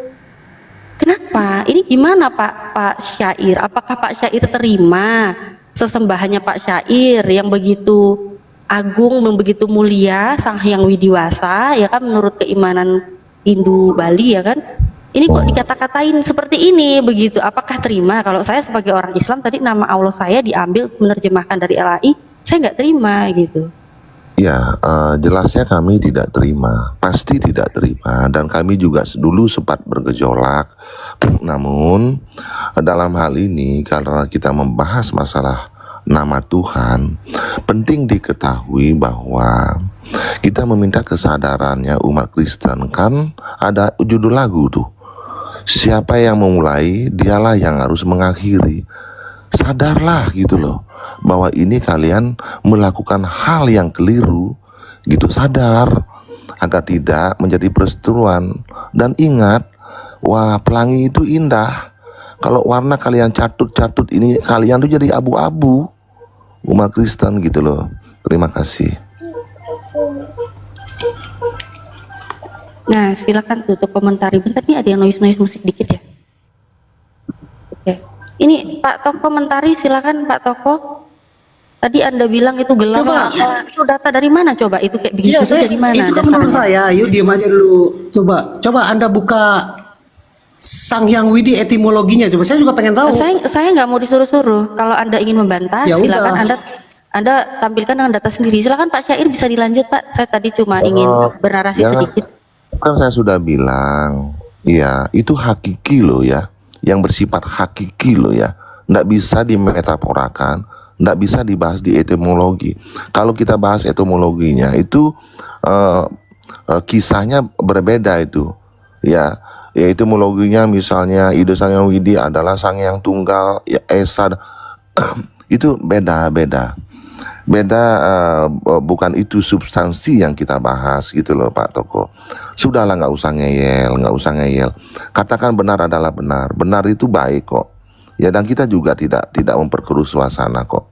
[SPEAKER 2] Kenapa? Ini gimana Pak Syair? Apakah Pak Syair terima sesembahannya Pak Syair yang begitu agung, yang begitu mulia, Sang Hyang Widiwasa ya kan, menurut keimanan Hindu Bali ya kan? Ini kok dikata-katain seperti ini begitu, apakah terima? Kalau saya sebagai orang Islam tadi nama Allah saya diambil menerjemahkan dari LAI, saya nggak terima gitu.
[SPEAKER 4] Ya, jelasnya kami tidak terima, pasti tidak terima, dan kami juga dulu sempat bergejolak. Namun dalam hal ini karena kita membahas masalah nama Tuhan, penting diketahui bahwa kita meminta kesadarannya umat Kristen. Kan ada judul lagu tuh, siapa yang memulai dialah yang harus mengakhiri. Sadarlah gitu loh, bahwa ini kalian melakukan hal yang keliru gitu, sadar agar tidak menjadi perseteruan. Dan ingat, wah pelangi itu indah, kalau warna kalian catut-catut ini kalian tuh jadi abu-abu umat Kristen gitu loh. Terima kasih.
[SPEAKER 2] Nah, silakan tutup komentari. Bentar nih, ada yang noise musik dikit ya. Oke. Ini Pak Toko komentari, silakan Pak Toko. Tadi Anda bilang itu gelap.
[SPEAKER 1] Coba.
[SPEAKER 2] Itu data dari mana coba? Itu kayak begitu
[SPEAKER 1] Iya,
[SPEAKER 2] dari mana?
[SPEAKER 1] itu kan menurut saya. Yuk diam aja dulu. Coba Anda buka Sang Hyang Widi etimologinya. Coba saya juga pengen tahu.
[SPEAKER 2] Saya nggak mau disuruh-suruh. Kalau Anda ingin membantah,
[SPEAKER 1] Ya
[SPEAKER 2] silakan
[SPEAKER 1] udah.
[SPEAKER 2] Anda tampilkan dengan data sendiri. Silakan Pak Syair, bisa dilanjut Pak. Saya tadi cuma ingin bernarasi sedikit.
[SPEAKER 4] Kan saya sudah bilang, ya itu hakiki loh ya, yang bersifat hakiki loh ya, nggak bisa dimetaforakan, nggak bisa dibahas di etimologi. Kalau kita bahas etimologinya itu kisahnya berbeda itu, ya etimologinya misalnya Ida Sang Hyang Widi adalah Sang Yang Tunggal, ya Esa, itu beda, bukan itu substansi yang kita bahas gitu loh Pak Toko. Sudahlah, nggak usah ngeyel. Katakan benar adalah benar, benar itu baik kok. Ya, dan kita juga tidak memperkeruh suasana kok.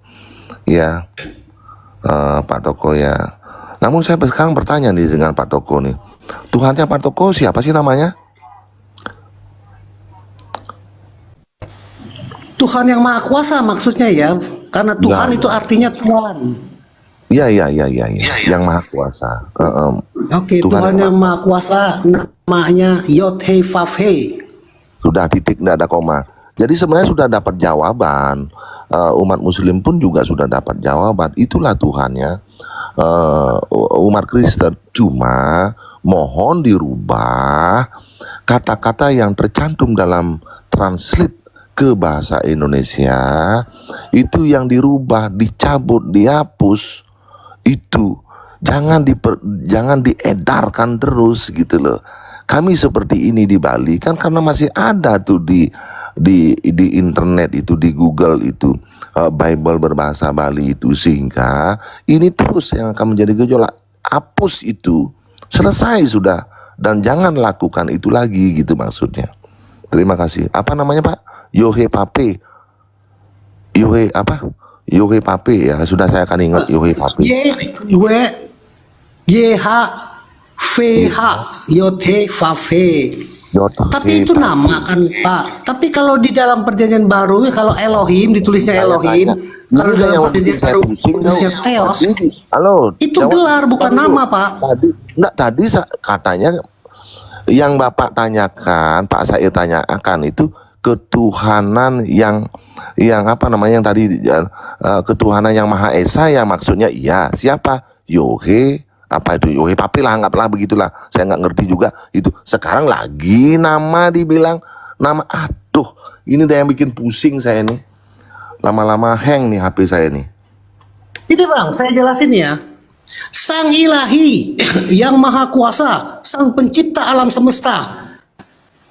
[SPEAKER 4] Ya, Pak Toko ya. Namun saya sekarang bertanya nih dengan Pak Toko nih, Tuhannya Pak Toko siapa sih namanya?
[SPEAKER 1] Tuhan yang Maha Kuasa maksudnya ya, karena Tuhan itu artinya Tuhan.
[SPEAKER 4] Iya, yang Maha Kuasa.
[SPEAKER 1] Oke, Tuhan yang Maha Kuasa namanya Yod He Vav He.
[SPEAKER 4] Sudah titik, tidak ada koma. Jadi sebenarnya sudah dapat jawaban. Umat Muslim pun juga sudah dapat jawaban. Itulah Tuhannya umat Kristen. Cuma mohon dirubah kata-kata yang tercantum dalam translate ke bahasa Indonesia, itu yang dirubah, dicabut, dihapus. Itu jangan diedarkan terus gitu loh. Kami seperti ini di Bali kan karena masih ada tuh di internet itu, di Google itu, Bible berbahasa Bali itu, sehingga ini terus yang akan menjadi gejolak. Hapus itu, selesai sudah, dan jangan lakukan itu lagi gitu maksudnya. Terima kasih. Apa namanya Pak? Yohe Pape. Yohe apa? Yohe Pape ya, sudah saya akan ingat Yohe Pape.
[SPEAKER 1] YH VH Yod He Vav He. Tapi itu nama kan Pak. Tapi kalau di dalam perjanjian baru, kalau Elohim ditulisnya Elohim, kalau dalam perjanjian baru tulisnya Theos,
[SPEAKER 4] Halo,
[SPEAKER 1] itu gelar bukan nama Pak.
[SPEAKER 4] Tadi katanya yang Bapak tanyakan, Pak Sair tanyakan itu ketuhanan yang apa namanya yang tadi ketuhanan yang Maha Esa, yang maksudnya iya siapa? Yohe, apa itu Yohe Papi lah, anggaplah begitulah, saya nggak ngerti juga itu. Sekarang lagi nama dibilang nama, aduh ini udah yang bikin pusing saya nih, lama-lama hang nih HP saya nih.
[SPEAKER 1] Ini Bang, saya jelasin ya. Sang Ilahi yang Maha Kuasa, Sang Pencipta alam semesta,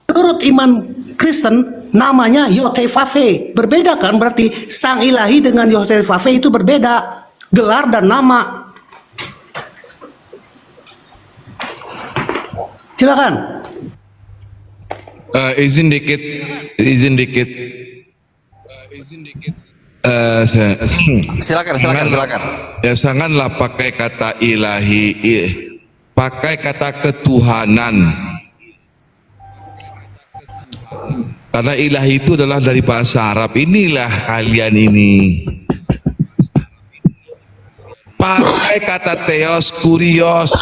[SPEAKER 1] menurut iman Kristen namanya Yotevave. Berbeda kan, berarti Sang Ilahi dengan Yotevave itu berbeda gelar dan nama. Silakan.
[SPEAKER 10] Izin dikit.
[SPEAKER 8] Silakan.
[SPEAKER 10] Ya janganlah pakai kata ilahi, pakai kata ketuhanan. Karena ilahi itu adalah dari bahasa Arab. Inilah kalian ini. Pakai kata theos, kurios.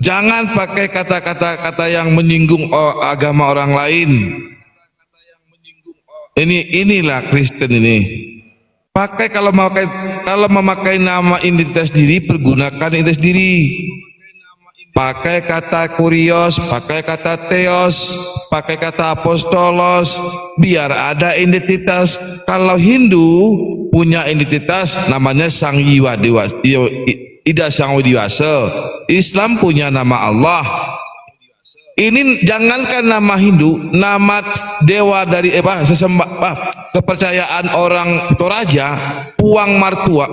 [SPEAKER 10] Jangan pakai kata-kata yang menyinggung agama orang lain. Inilah Kristen ini. Pakai kalau memakai nama identitas diri, pergunakan identitas diri. Pakai kata kurios, pakai kata theos, pakai kata apostolos, biar ada identitas. Kalau Hindu punya identitas namanya Sang Yiwa Dewa, Ida Sang Widiwasa. Islam punya nama Allah. Ini jangankan nama Hindu, nama dewa dari kepercayaan orang Toraja, Puang Matua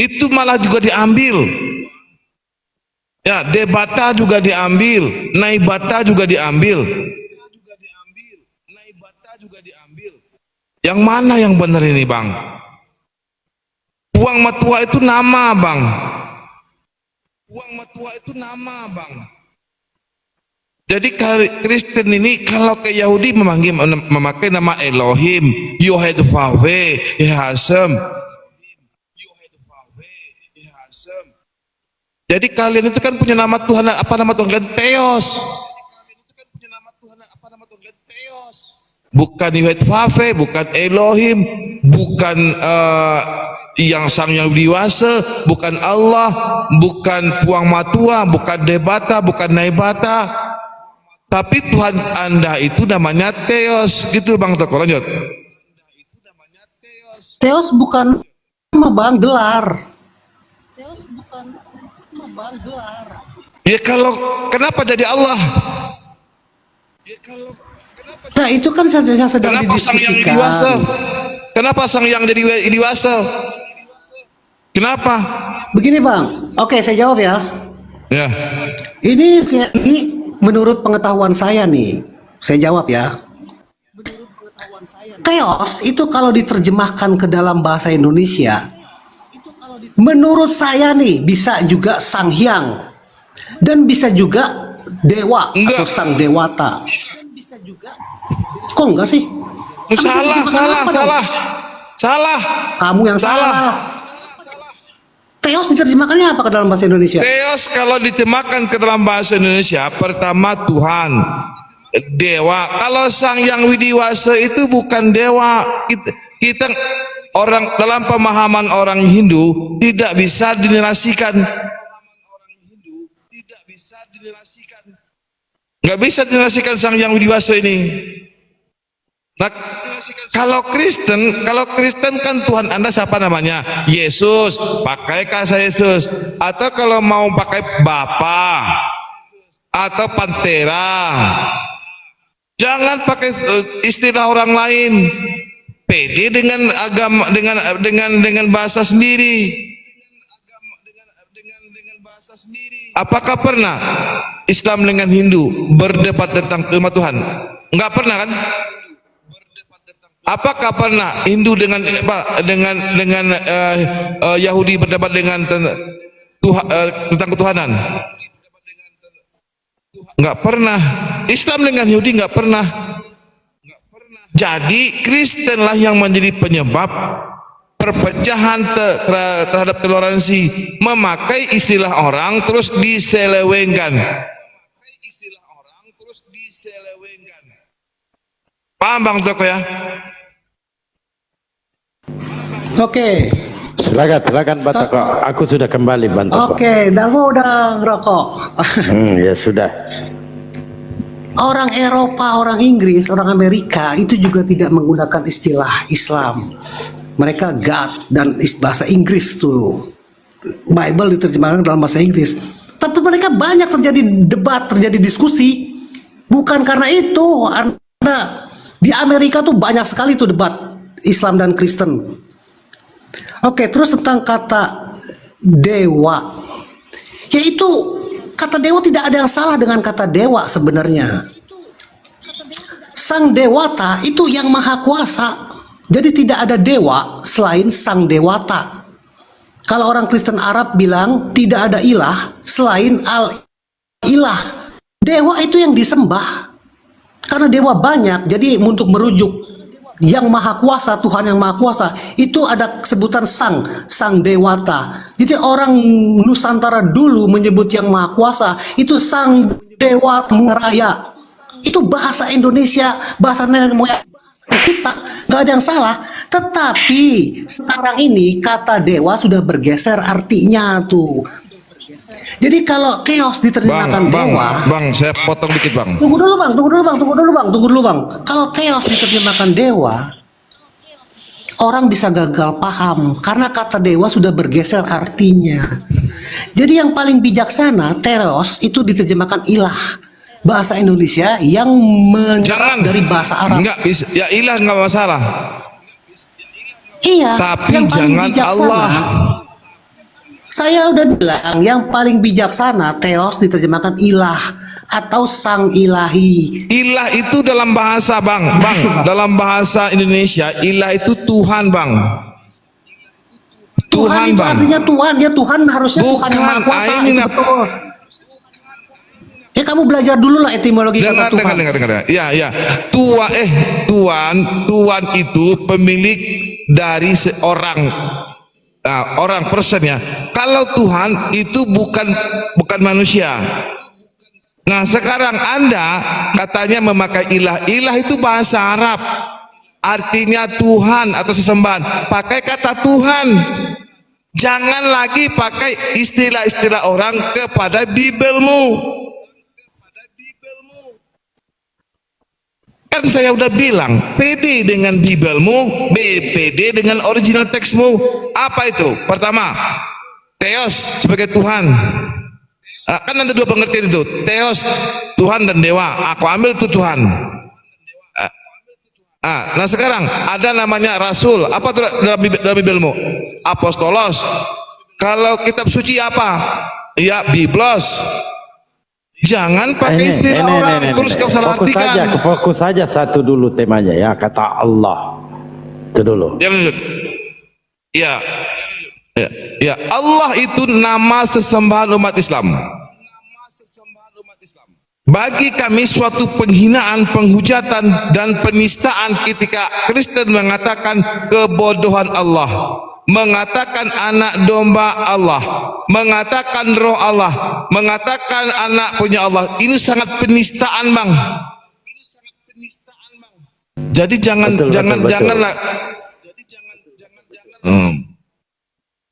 [SPEAKER 10] itu malah juga diambil. Ya, Debata juga diambil, Naibata juga diambil. Yang mana yang benar ini, Bang? Puang Matua itu nama, Bang. Jadi Kristen ini kalau ke Yahudi memakai nama Elohim, Yohevave, Yehasem. Jadi kalian itu kan punya nama Tuhan, apa nama Tuhan kalian? Theos. Bukan Yohevave, bukan Elohim, bukan yang Sang Yang Dewasa, bukan Allah, bukan Puang Matua, bukan Debata, bukan Naibata, tapi Tuhan Anda itu namanya Theos, gitu Bang Toko. Lanjut.
[SPEAKER 1] Theos bukan nama Bang, gelar.
[SPEAKER 10] Ya kalau kenapa jadi Allah?
[SPEAKER 1] Nah itu kan yang sedang
[SPEAKER 10] Kenapa Sang Yang
[SPEAKER 1] didiskusikan.
[SPEAKER 10] Dewasa? Kenapa Sang Yang jadi dewasa? Kenapa?
[SPEAKER 1] Begini Bang, oke saya jawab ya.
[SPEAKER 10] Ya.
[SPEAKER 1] Ini menurut pengetahuan saya nih, saya jawab ya. Theos itu kalau diterjemahkan ke dalam bahasa Indonesia, menurut saya nih bisa juga Sang Hyang dan bisa juga Dewa atau Sang Dewata. Kok enggak sih?
[SPEAKER 10] Salah.
[SPEAKER 1] Kamu yang salah. Theos diterjemahkannya apa ke dalam bahasa Indonesia?
[SPEAKER 10] Theos kalau diterjemahkan ke dalam bahasa Indonesia, pertama Tuhan, dewa. Kalau Sang Yang Widiwasa itu bukan dewa. Kita orang dalam pemahaman orang Hindu tidak bisa dinarasikan. Nggak bisa dinarasikan Sang Yang Widiwasa ini. Nah, kalau Kristen kan Tuhan Anda siapa namanya? Yesus, pakai kasa Yesus. Atau kalau mau pakai Bapa atau Pantera, jangan pakai istilah orang lain. Pede dengan agama, dengan bahasa sendiri. Apakah pernah Islam dengan Hindu berdebat tentang firman Tuhan? Enggak pernah kan? Apakah pernah Hindu dengan Yahudi berdebat dengan tentang ketuhanan? nggak pernah. Islam dengan Yahudi nggak pernah. Jadi Kristenlah yang menjadi penyebab perpecahan terhadap toleransi, memakai istilah orang terus diselewengkan. Paham Bang Toko ya?
[SPEAKER 1] Oke.
[SPEAKER 6] Silakan Pak Toko. Aku sudah kembali Bang Toko.
[SPEAKER 1] Oke, Dalmo udah ngerokok.
[SPEAKER 6] Ya sudah.
[SPEAKER 1] Orang Eropa, orang Inggris, orang Amerika itu juga tidak menggunakan istilah Islam. Mereka God dan bahasa Inggris tuh. Bible diterjemahkan dalam bahasa Inggris. Tapi mereka banyak terjadi debat, terjadi diskusi. Bukan karena itu, Anda di Amerika tuh banyak sekali tuh debat Islam dan Kristen. Oke, terus tentang kata dewa. Yaitu kata dewa tidak ada yang salah dengan kata dewa sebenarnya. Sang dewata itu yang maha kuasa. Jadi tidak ada dewa selain sang dewata. Kalau orang Kristen Arab bilang tidak ada ilah selain al-ilah. Dewa itu yang disembah. Karena dewa banyak, jadi untuk merujuk yang maha kuasa, Tuhan yang maha kuasa, itu ada sebutan sang dewata. Jadi orang Nusantara dulu menyebut yang maha kuasa itu sang dewa raya. Itu bahasa Indonesia, bahasa nenek moyang kita, nggak ada yang salah. Tetapi sekarang ini kata dewa sudah bergeser artinya tuh. Jadi kalau chaos diterjemahkan dewa,
[SPEAKER 10] Bang, saya potong dikit Bang.
[SPEAKER 1] Tunggu dulu bang. Kalau chaos diterjemahkan dewa, orang bisa gagal paham karena kata dewa sudah bergeser artinya. Jadi yang paling bijaksana, teos itu diterjemahkan ilah, bahasa Indonesia yang menyerap dari bahasa Arab.
[SPEAKER 10] Enggak, ya ilah nggak masalah.
[SPEAKER 1] Iya.
[SPEAKER 10] Tapi
[SPEAKER 1] yang paling
[SPEAKER 10] jangan
[SPEAKER 1] bijaksana,
[SPEAKER 10] Allah.
[SPEAKER 1] Saya udah bilang yang paling bijaksana teos diterjemahkan ilah atau sang ilahi.
[SPEAKER 10] Ilah itu dalam bahasa Bang, dalam bahasa Indonesia ilah itu Tuhan Bang.
[SPEAKER 1] Tuhan itu
[SPEAKER 10] Bang.
[SPEAKER 1] artinya Tuhan, ya Tuhan harusnya
[SPEAKER 10] Bukan,
[SPEAKER 1] Tuhan yang maha kuasa.
[SPEAKER 10] ini
[SPEAKER 1] Itu betul. Ya kamu belajar dulu lah etimologi kata Tuhan.
[SPEAKER 10] Dengar. Ya. Tuhan itu pemilik dari seorang orang personnya. Kalau Tuhan itu bukan manusia. Nah sekarang Anda katanya memakai ilah. Ilah itu bahasa Arab, artinya Tuhan atau sesembahan. Pakai kata Tuhan. Jangan lagi pakai istilah-istilah orang kepada Bibelmu. Kan saya udah bilang, PD dengan Bibelmu, BPD dengan original teksmu. Apa itu? Pertama, Theos sebagai Tuhan. Kan ada dua pengertian itu, Theos Tuhan dan dewa. Aku ambil itu Tuhan. Nah sekarang ada namanya Rasul. Apa itu dalam Bibelmu? Apostolos. Kalau kitab suci apa? Ya Biblos. Jangan pakai istilah orang terus kau salah artikan.
[SPEAKER 6] Fokus saja satu dulu temanya ya, kata Allah itu dulu.
[SPEAKER 10] Ya, Allah itu nama sesembahan umat Islam. Bagi kami suatu penghinaan, penghujatan dan penistaan ketika Kristen mengatakan kebodohan Allah, mengatakan anak domba Allah, mengatakan roh Allah, mengatakan anak punya Allah. Ini sangat penistaan Bang. Jadi janganlah.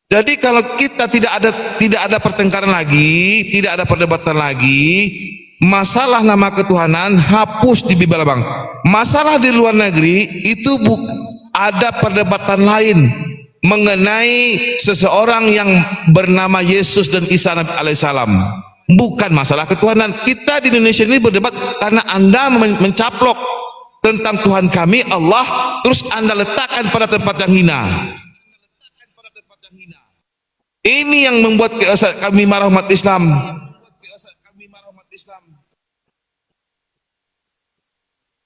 [SPEAKER 10] Jadi kalau kita tidak ada pertengkaran lagi, tidak ada perdebatan lagi, masalah nama ketuhanan hapus di Bible Bang. Masalah di luar negeri itu ada perdebatan lain mengenai seseorang yang bernama Yesus dan Isa alaihissalam. Bukan masalah ketuhanan. Kita di Indonesia ini berdebat karena Anda mencaplok tentang Tuhan kami Allah, terus Anda letakkan pada tempat yang hina. Ini yang membuat kami marah umat Islam.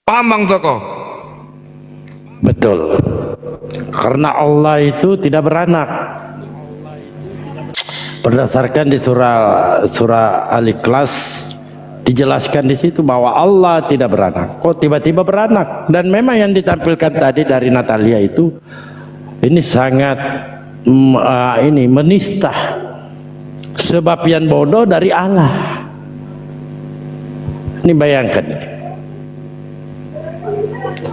[SPEAKER 10] Paham Bang Toko?
[SPEAKER 6] Betul. Karena Allah itu tidak beranak. Berdasarkan di surah Al-Ikhlas, di Dijelaskan di situ bahwa Allah tidak beranak. Kok tiba-tiba beranak? Dan memang yang ditampilkan tadi dari Natalia itu ini sangat ini menista sebab yang bodoh dari Allah. Ini bayangkan ini.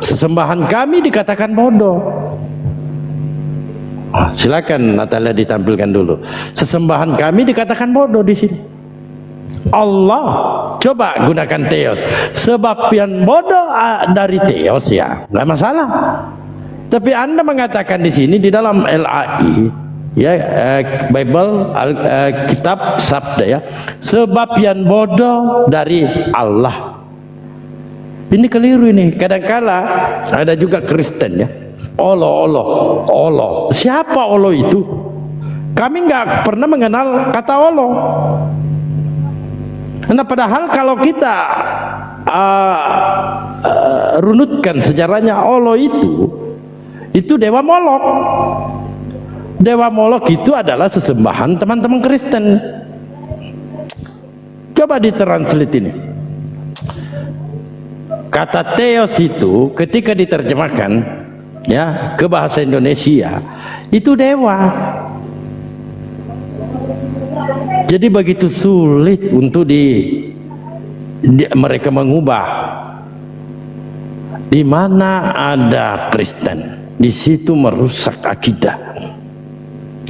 [SPEAKER 6] Sesembahan kami dikatakan bodoh. Silakan Natalia ditampilkan dulu. Sesembahan kami dikatakan bodoh di sini. Allah, coba gunakan teos. Sebab yang bodoh dari teos ya, nggak masalah. Tapi Anda mengatakan di sini di dalam LAI ya, Bible, kitab sabda ya, sebab yang bodoh dari Allah. Ini keliru ini. Kadangkala ada juga Kristen ya, Allah. Siapa Allah itu? Kami nggak pernah mengenal kata Allah. Nah, padahal kalau kita runutkan sejarahnya, Allah itu dewa Molok. Dewa Molok itu adalah sesembahan teman-teman Kristen. Coba ditranslate ini. Kata Theos itu ketika diterjemahkan ya ke bahasa Indonesia itu dewa. Jadi begitu sulit untuk mereka mengubah. Di mana ada Kristen, di situ merusak akidah.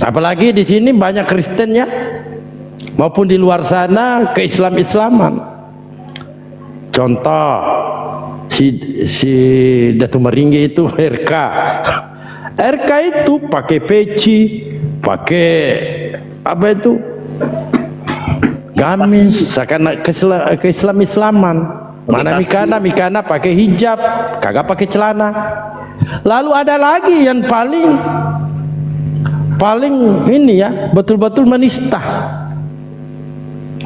[SPEAKER 6] Apalagi di sini banyak Kristen ya, maupun di luar sana Islam-Islaman. Contoh si Datu Meringgi itu RK itu pakai peci, pakai apa itu? Gamis, seakan ke-Islam-Islaman. Mana Mikana pakai hijab, kagak pakai celana. Lalu ada lagi yang paling ini ya, betul-betul menista.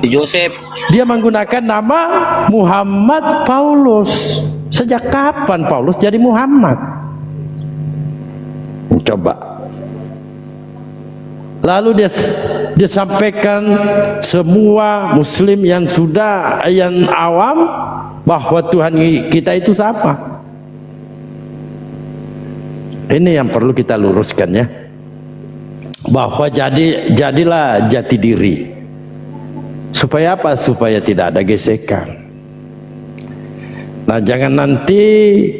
[SPEAKER 9] Joseph. Dia
[SPEAKER 6] menggunakan nama Muhammad Paulus. Sejak kapan Paulus jadi Muhammad? Coba. Lalu dia sampaikan semua muslim yang awam bahwa Tuhan kita itu sama. Ini yang perlu kita luruskan ya. Bahwa jadilah jati diri. Supaya apa? Supaya tidak ada gesekan. Nah, jangan nanti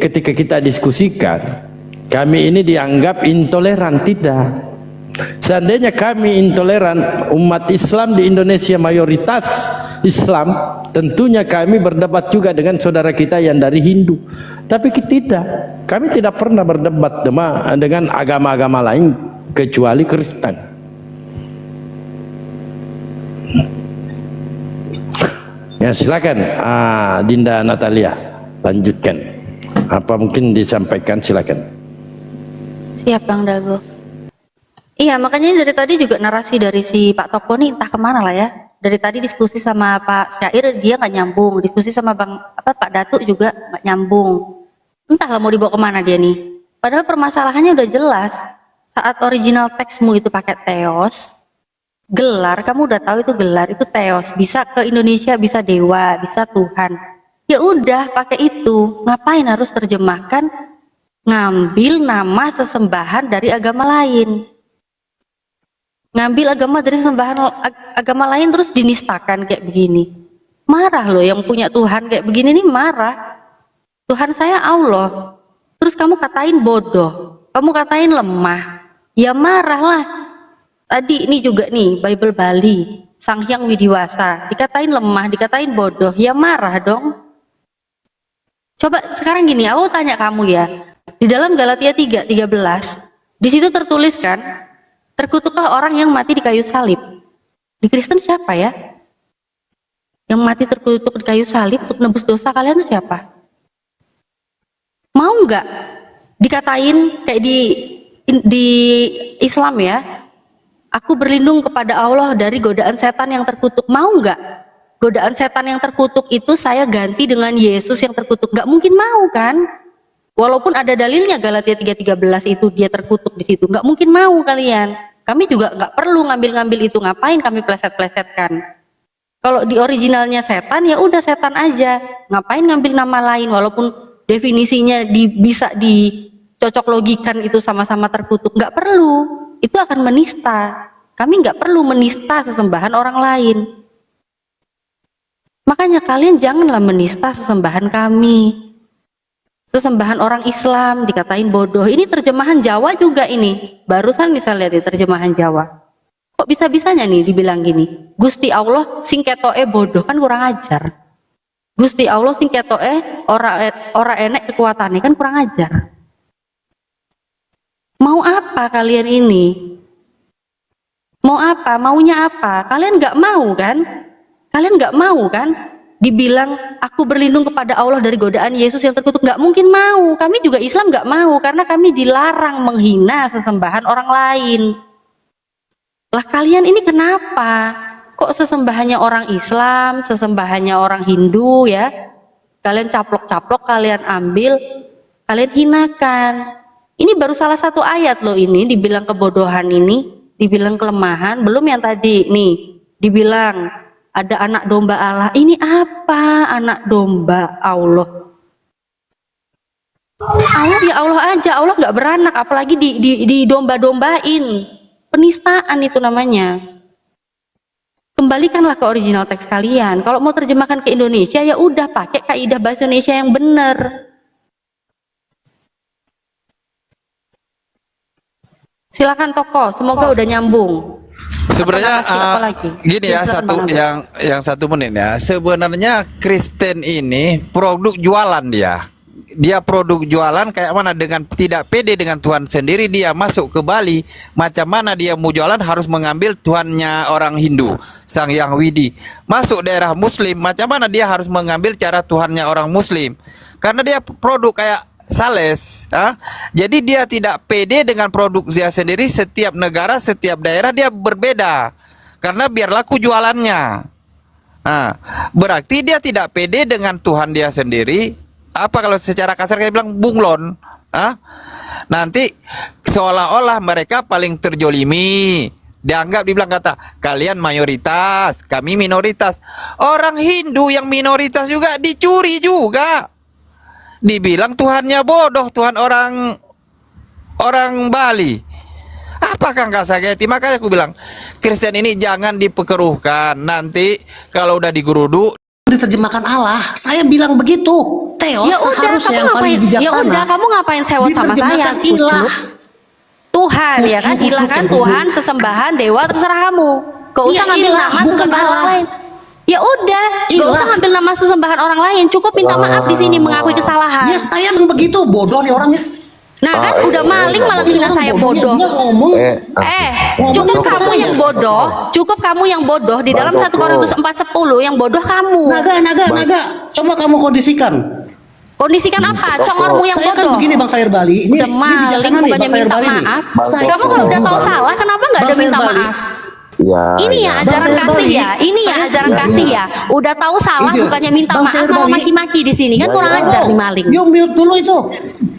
[SPEAKER 6] ketika kita diskusikan kami ini dianggap intoleran. Tidak. Seandainya kami intoleran, umat Islam di Indonesia mayoritas Islam, tentunya kami berdebat juga dengan saudara kita yang dari Hindu. Tapi tidak, kami tidak pernah berdebat dengan agama-agama lain kecuali Kristen. Ya silakan, Dinda Natalia, lanjutkan. Apa mungkin disampaikan, silakan.
[SPEAKER 2] Siap Bang Dago. Iya, makanya dari tadi juga narasi dari si Pak Toko nih entah kemana lah ya. Dari tadi diskusi sama Pak Syair dia nggak nyambung, diskusi sama Pak Datuk juga nggak nyambung. Entahlah mau dibawa kemana dia nih. Padahal permasalahannya udah jelas. Saat original teksmu itu pakai Theos, gelar, kamu udah tahu itu gelar, itu Theos. Bisa ke Indonesia, bisa dewa, bisa Tuhan. Ya udah pakai itu. Ngapain harus terjemahkan ngambil nama sesembahan dari agama lain? Ngambil agama dari sembahan agama lain terus dinistakan kayak begini. Marah loh yang punya Tuhan kayak begini nih, marah. Tuhan saya Allah. Terus kamu katain bodoh, kamu katain lemah. Ya marahlah. Tadi ini juga nih Bible Bali, Sang Hyang Widiwasa, dikatain lemah, dikatain bodoh, ya marah dong. Coba sekarang gini, aku tanya kamu ya. Di dalam Galatia 3:13, di situ tertulis kan, terkutuklah orang yang mati di kayu salib. Di Kristen siapa ya? Yang mati terkutuk di kayu salib untuk nebus dosa kalian itu siapa? Mau nggak dikatain kayak di Islam ya? Aku berlindung kepada Allah dari godaan setan yang terkutuk. Mau nggak? Godaan setan yang terkutuk itu saya ganti dengan Yesus yang terkutuk. Nggak mungkin mau kan? Walaupun ada dalilnya Galatia 3:13 itu dia terkutuk di situ, nggak mungkin mau kalian. Kami juga nggak perlu ngambil-ngambil itu, ngapain kami pleset-plesetkan? Kalau di originalnya setan, ya udah setan aja. Ngapain ngambil nama lain walaupun definisinya bisa dicocok logikan itu sama-sama terkutuk. Nggak perlu. Itu akan menista. Kami nggak perlu menista sesembahan orang lain. Makanya kalian janganlah menista sesembahan kami. Sesembahan orang Islam dikatain bodoh. Ini terjemahan Jawa juga ini. Barusan bisa lihat di terjemahan Jawa. Kok bisa-bisanya nih dibilang gini, Gusti Allah sing ketoke bodoh, kan kurang ajar. Gusti Allah sing ketoke ora enek kekuatannya, kan kurang ajar. Mau apa kalian ini? Mau apa? Maunya apa? Kalian nggak mau kan? Kalian nggak mau kan? Dibilang aku berlindung kepada Allah dari godaan Yesus yang terkutuk, nggak mungkin mau. Kami juga Islam nggak mau karena kami dilarang menghina sesembahan orang lain. Lah kalian ini kenapa? Kok sesembahannya orang Islam, sesembahannya orang Hindu ya? Kalian caplok-caplok, kalian ambil, kalian hinakan. Ini baru salah satu ayat loh ini, dibilang kebodohan ini, dibilang kelemahan. Belum yang tadi nih, dibilang ada anak domba Allah. Ini apa anak domba Allah? Allah ya Allah aja, Allah nggak beranak, apalagi di domba-dombain. Penistaan itu namanya. Kembalikanlah ke original teks kalian. Kalau mau terjemahkan ke Indonesia ya udah pakai kaidah bahasa Indonesia yang benar. Silakan Toko, semoga udah nyambung.
[SPEAKER 8] Sebenarnya gini ya,
[SPEAKER 2] Silakan, Bang Abdul.
[SPEAKER 8] yang 1 menit ya. Sebenarnya Kristen ini produk jualan dia. Dia produk jualan kayak mana, dengan tidak pede dengan Tuhan sendiri dia masuk ke Bali. Macam mana dia mau jualan harus mengambil Tuhannya orang Hindu, Sang Hyang Widi. Masuk daerah Muslim, macam mana dia harus mengambil cara Tuhannya orang Muslim. Karena dia produk kayak sales. Jadi dia tidak pede dengan produk dia sendiri. Setiap negara, setiap daerah dia berbeda. Karena biar laku jualannya. Berarti dia tidak pede dengan Tuhan dia sendiri. Apa kalau secara kasar kayak bilang bunglon, nanti seolah-olah mereka paling terjolimi, dianggap dibilang kata kalian mayoritas, kami minoritas. Orang Hindu yang minoritas juga dicuri juga, dibilang Tuhannya bodoh, Tuhan orang Bali. Apakah nggak sakit? Makanya aku bilang Kristen ini jangan dipekeruhkan, nanti kalau udah digeruduk
[SPEAKER 1] diterjemahkan Allah. Saya bilang begitu. Theos
[SPEAKER 2] Ya udah,
[SPEAKER 1] seharusnya yang paling
[SPEAKER 2] ya
[SPEAKER 1] bijaksana.
[SPEAKER 2] udah, kamu ngapain sewot sama saya?
[SPEAKER 1] Diterjemahkan ilah.
[SPEAKER 2] Tuhan ya kan, ilah kan Tuhan, sesembahan, dewa, terserah kamu. Gak usah
[SPEAKER 1] Iya,
[SPEAKER 2] ngambil
[SPEAKER 1] ilah,
[SPEAKER 2] nama
[SPEAKER 1] bukan
[SPEAKER 2] sesembahan
[SPEAKER 1] Allah.
[SPEAKER 2] orang lain. Ya udah, gak
[SPEAKER 1] Ilah.
[SPEAKER 2] usah ngambil nama sesembahan orang lain. Cukup minta maaf di sini, mengakui kesalahan.
[SPEAKER 1] Ya saya memang begitu, bodoh nih orangnya.
[SPEAKER 2] Nah kan udah maling malah menghina saya bodoh.
[SPEAKER 1] Dia ngomong
[SPEAKER 2] Cukup kamu yang bodoh, cukup kamu yang bodoh di dalam 1 Korintus 4:10 yang bodoh kamu.
[SPEAKER 1] Naga. Coba kamu kondisikan.
[SPEAKER 2] Kondisikan apa? Congormu yang
[SPEAKER 1] Saya kan
[SPEAKER 2] bodoh.
[SPEAKER 1] begini Bang Sair Bali.
[SPEAKER 2] Udah maling,
[SPEAKER 1] bijaksana nih,
[SPEAKER 2] bukannya
[SPEAKER 1] Bang Sair
[SPEAKER 2] minta
[SPEAKER 1] Bali nih.
[SPEAKER 2] maaf.
[SPEAKER 1] Saya
[SPEAKER 2] Kamu kalau udah tahu salah, kenapa nggak ada
[SPEAKER 1] Bang Sair
[SPEAKER 2] minta
[SPEAKER 1] Bali.
[SPEAKER 2] maaf? Ini ya
[SPEAKER 1] Bang
[SPEAKER 2] ajaran
[SPEAKER 1] Sair
[SPEAKER 2] kasih
[SPEAKER 1] Bali,
[SPEAKER 2] ya. Ini ya
[SPEAKER 1] saya
[SPEAKER 2] ajaran
[SPEAKER 1] setuju.
[SPEAKER 2] kasih ya. Udah tahu salah,
[SPEAKER 1] Iya.
[SPEAKER 2] bukannya minta
[SPEAKER 1] Bang
[SPEAKER 2] maaf
[SPEAKER 1] Sair
[SPEAKER 2] malah
[SPEAKER 1] Bali.
[SPEAKER 2] maki-maki di sini kan kurang ajar nih maling.
[SPEAKER 1] Yo mute dulu itu.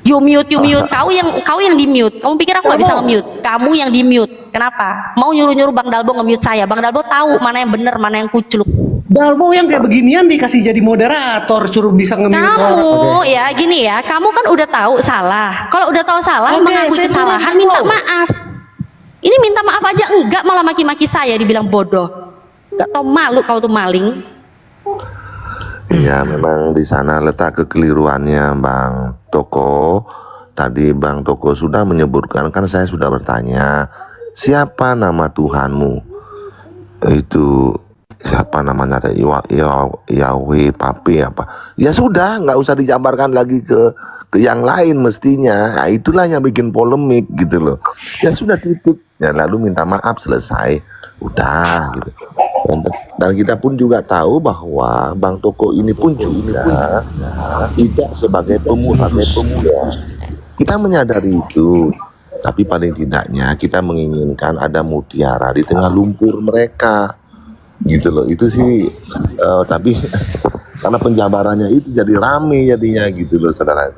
[SPEAKER 2] You mute. Kau yang di mute. Kamu pikir aku nggak bisa nge-mute? Kamu yang di mute. Kenapa? Mau nyuruh Bang Dalbo nge-mute saya. Bang Dalbo tahu mana yang benar, mana yang kucluk.
[SPEAKER 1] Dalbo yang kayak beginian dikasih jadi moderator, suruh bisa nge-mute orang.
[SPEAKER 2] Kamu ya gini ya, kamu kan udah tahu salah. Kalau udah tahu salah,
[SPEAKER 1] Oke,
[SPEAKER 2] mengakui
[SPEAKER 1] saya
[SPEAKER 2] kesalahan,
[SPEAKER 1] dulu.
[SPEAKER 2] minta maaf. Ini minta maaf aja enggak, malah maki-maki saya, dibilang bodoh. Gak tau malu kau tuh maling.
[SPEAKER 4] Ya memang di sana letak kekeliruannya Bang Toko. Tadi Bang Toko sudah menyebutkan, kan saya sudah bertanya siapa nama Tuhanmu. Itu siapa namanya, ada Yahweh, Papi apa. Ya sudah, nggak usah dijabarkan lagi ke yang lain mestinya. Nah, itulah yang bikin polemik gitu loh. Ya sudah titik. Ya lalu minta maaf, selesai. Udah gitu. Dan kita pun juga tahu bahwa Bang Toko ini pun juga tidak sebagai pemuda. Kita menyadari itu, tapi paling tidaknya kita menginginkan ada mutiara di tengah lumpur mereka, gitu loh. Itu sih, tapi karena penjabarannya itu jadi rame jadinya gitu loh, saudara.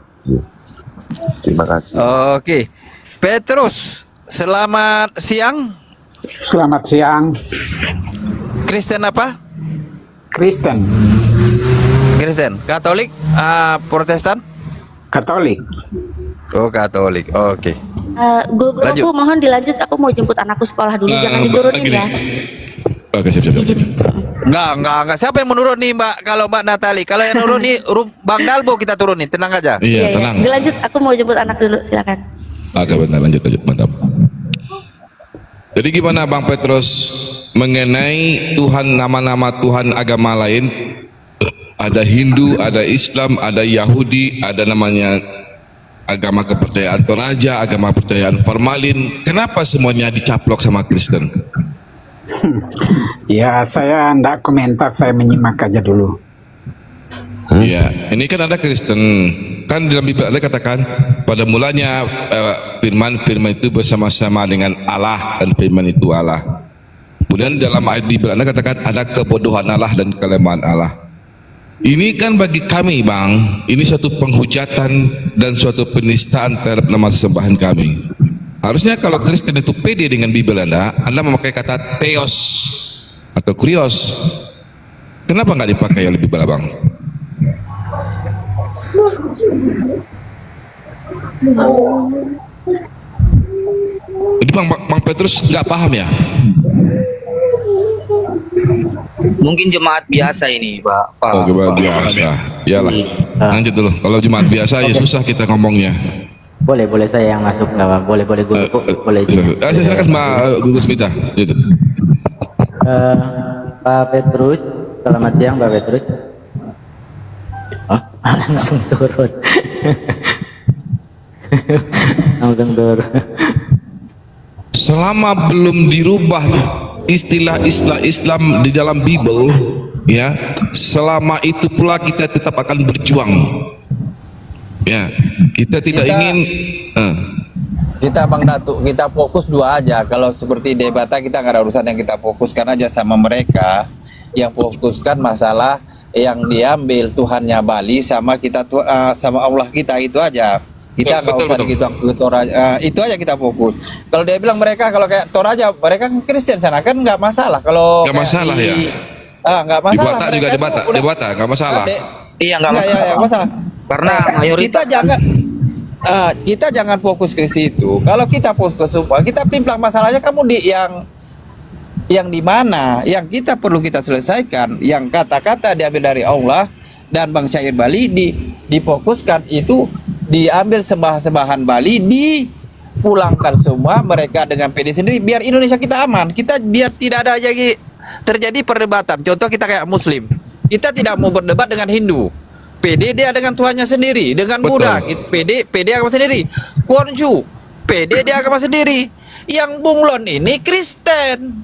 [SPEAKER 4] Terima kasih.
[SPEAKER 8] Oke, Petrus, selamat siang.
[SPEAKER 11] Selamat siang.
[SPEAKER 8] Kristen apa?
[SPEAKER 11] Kristen.
[SPEAKER 8] Kristen. Katolik, Protestan?
[SPEAKER 11] Katolik.
[SPEAKER 8] Oh, Katolik. Oke.
[SPEAKER 2] Guru-guruku mohon dilanjut, aku mau jemput anakku sekolah dulu, jangan diturunin
[SPEAKER 10] gini.
[SPEAKER 2] ya.
[SPEAKER 10] Oke, siap.
[SPEAKER 8] Enggak. Siapa yang menurun nih, Mbak? Kalau Mbak Natali, kalau yang nurun nih Bang Dalbo kita turunin, tenang aja.
[SPEAKER 10] Iya, tenang.
[SPEAKER 2] Dilanjut, aku mau jemput anak dulu, silakan.
[SPEAKER 10] Oke, bentar, lanjut, mantap. Jadi gimana Bang Petrus mengenai Tuhan, nama-nama Tuhan agama lain? Ada Hindu, ada Islam, ada Yahudi, ada namanya agama kepercayaan Toraja, agama kepercayaan formalin. Kenapa semuanya dicaplok sama Kristen?
[SPEAKER 11] Ya, saya enggak komentar, saya menyimak aja dulu.
[SPEAKER 10] Iya, ini kan ada Kristen. Kan dalam Bible ada katakan pada mulanya firman itu bersama-sama dengan Allah dan firman itu Allah. Kemudian dalam ayat Bible Anda katakan ada kebodohan Allah dan kelemahan Allah. Ini kan bagi kami Bang, ini suatu penghujatan dan suatu penistaan terhadap nama sesembahan kami. Harusnya kalau Kristen itu pede dengan Bible Anda memakai kata theos atau kurios. Kenapa nggak dipakai oleh Bible Bang? Jadi Bang Petrus nggak paham ya?
[SPEAKER 12] Mungkin jemaat biasa ini, Pak.
[SPEAKER 10] Oh, jemaat biasa. Iyalah. Lanjut dulu. Kalau jemaat biasa ya susah kita ngomongnya.
[SPEAKER 7] Boleh saya yang masuk, nggak apa? Boleh guru, boleh.
[SPEAKER 10] Silakan Mbak Gugus Mita. Gitu.
[SPEAKER 7] Pak Petrus, selamat siang Pak Petrus. Oh, langsung turun. Langsung turun.
[SPEAKER 10] Selama belum dirubah istilah Islam di dalam Bible, ya, selama itu pula kita tetap akan berjuang. Ya, kita tidak ingin.
[SPEAKER 8] Kita Bang Datu, kita fokus dua aja. Kalau seperti debata kita nggak ada urusan, yang kita fokuskan aja sama mereka yang fokuskan masalah yang diambil Tuhannya Bali sama kita sama Allah kita, itu aja. Kita nggak usah gitu itu aja kita fokus. Kalau dia bilang mereka kalau kayak Toraja, mereka kan Kristen sana kan nggak masalah. Kalau
[SPEAKER 10] nggak masalah ya.
[SPEAKER 8] Nggak masalah.
[SPEAKER 10] Debata nggak masalah.
[SPEAKER 12] Iya, nggak masalah. Karena mayoritas
[SPEAKER 8] kita jangan fokus ke situ. Kalau kita fokus ke semua, kita pimplang masalahnya kamu di yang di mana yang kita perlu kita selesaikan, yang kata-kata diambil dari Allah dan Bang Syair Bali difokuskan itu, diambil sembahan Bali, dipulangkan semua mereka dengan PD sendiri, biar Indonesia kita aman, kita biar tidak ada lagi terjadi perdebatan. Contoh kita kayak Muslim, kita tidak mau berdebat dengan Hindu, PD dia dengan Tuhannya sendiri, dengan Buddha, PD agama sendiri, Konghucu, PD dia agama sendiri, yang Bunglon ini Kristen.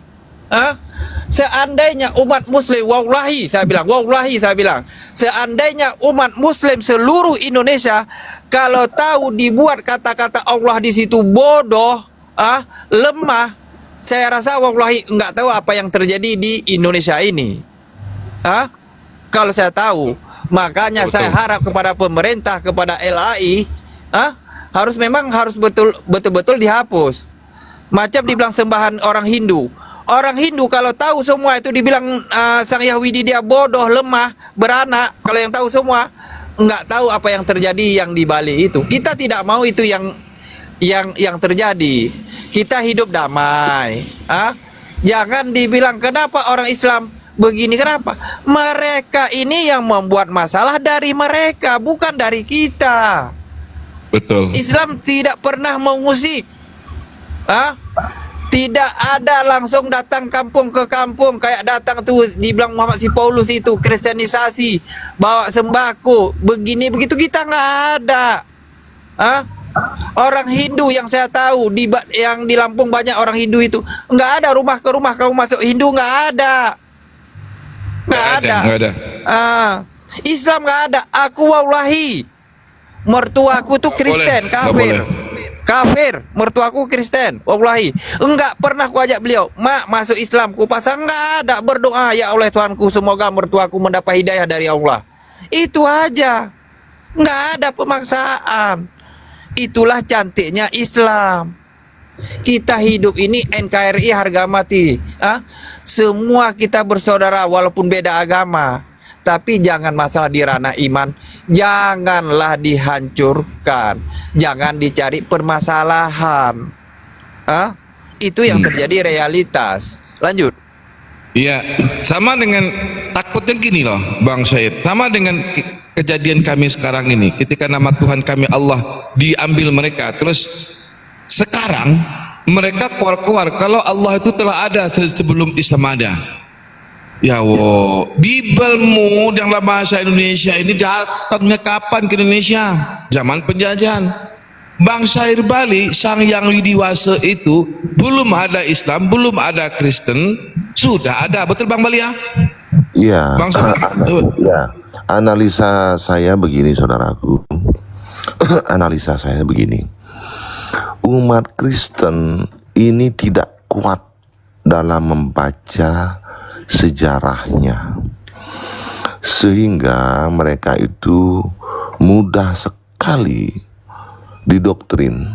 [SPEAKER 8] Seandainya umat Muslim, wallahi saya bilang, seandainya umat Muslim seluruh Indonesia kalau tahu dibuat kata-kata Allah di situ bodoh, lemah, saya rasa wallahi nggak tahu apa yang terjadi di Indonesia ini. Kalau saya tahu, makanya saya harap kepada pemerintah, kepada LAI, harus betul-betul dihapus. Macam dibilang sembahan orang Hindu. Orang Hindu kalau tahu semua itu dibilang Sang Yahudi dia bodoh, lemah, beranak. Kalau yang tahu semua, nggak tahu apa yang terjadi yang di Bali itu. Kita tidak mau itu yang terjadi. Kita hidup damai. Jangan dibilang kenapa orang Islam begini, kenapa? Mereka ini yang membuat masalah dari mereka, bukan dari kita.
[SPEAKER 10] Betul.
[SPEAKER 8] Islam tidak pernah mengusik. Tidak ada langsung datang kampung ke kampung kayak datang tuh dibilang Muhammad si Paulus itu, kristenisasi, bawa sembako, begini begitu, kita nggak ada. Orang Hindu yang saya tahu yang di Lampung banyak orang Hindu itu, nggak ada rumah ke rumah kamu masuk Hindu, nggak ada. Islam nggak ada. Aku wallahi mertuaku tuh Kristen, kafir, mertuaku Kristen, wallahi. Enggak pernah ku ajak beliau, "Mak, masuk Islam." Ku pasang, enggak ada, berdoa, "Ya Allah Tuhanku, semoga mertuaku mendapat hidayah dari Allah." Itu aja. Enggak ada pemaksaan. Itulah cantiknya Islam. Kita hidup ini NKRI harga mati. Semua kita bersaudara walaupun beda agama. Tapi jangan masalah di ranah iman, janganlah dihancurkan, jangan dicari permasalahan. Itu yang terjadi realitas. Lanjut.
[SPEAKER 10] Iya, sama dengan takutnya gini loh Bang Syed, sama dengan kejadian kami sekarang ini, ketika nama Tuhan kami Allah diambil mereka, terus sekarang mereka keluar-keluar kalau Allah itu telah ada sebelum Islam ada. Ya wo, Bibelmu yang dalam bahasa Indonesia ini datangnya kapan ke Indonesia? Zaman penjajahan. Bang Syair Bali, Sang Yang Widiwasa itu belum ada Islam, belum ada Kristen, sudah ada. Betul Bang Bali ya?
[SPEAKER 4] Iya.
[SPEAKER 10] Bang Syair,
[SPEAKER 4] Ya, analisa saya begini saudaraku. Analisa saya begini. Umat Kristen ini tidak kuat dalam membaca sejarahnya, sehingga mereka itu mudah sekali didoktrin.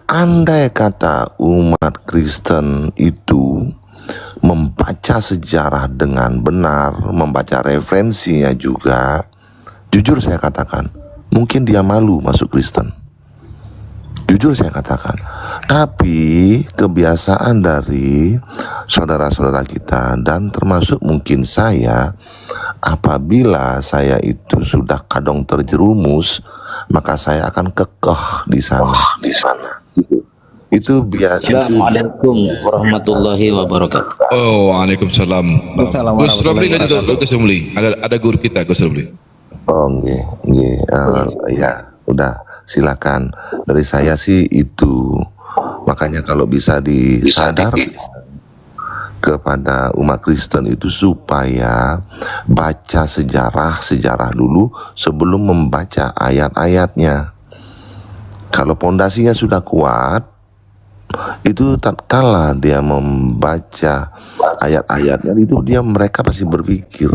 [SPEAKER 4] Andai kata umat Kristen itu membaca sejarah dengan benar, membaca referensinya juga, jujur saya katakan, mungkin dia malu masuk Kristen. Jujur saya katakan. Tapi kebiasaan dari saudara-saudara kita dan termasuk mungkin saya, apabila saya itu sudah kadang terjerumus, maka saya akan kekeh di sana. Itu biasa.
[SPEAKER 12] Assalamualaikum warahmatullahi wabarakatuh.
[SPEAKER 10] oh, waalaikumsalam. Gus Romli lanjut, Gus Romli. Ada guru kita Gus Romli.
[SPEAKER 4] Oh, nggih. Ya, udah silakan. Dari saya sih itu. Makanya kalau bisa disadar kepada umat Kristen itu supaya baca sejarah dulu sebelum membaca ayat-ayatnya. Kalau pondasinya sudah kuat, itu tatkala dia membaca ayat-ayatnya itu mereka pasti berpikir,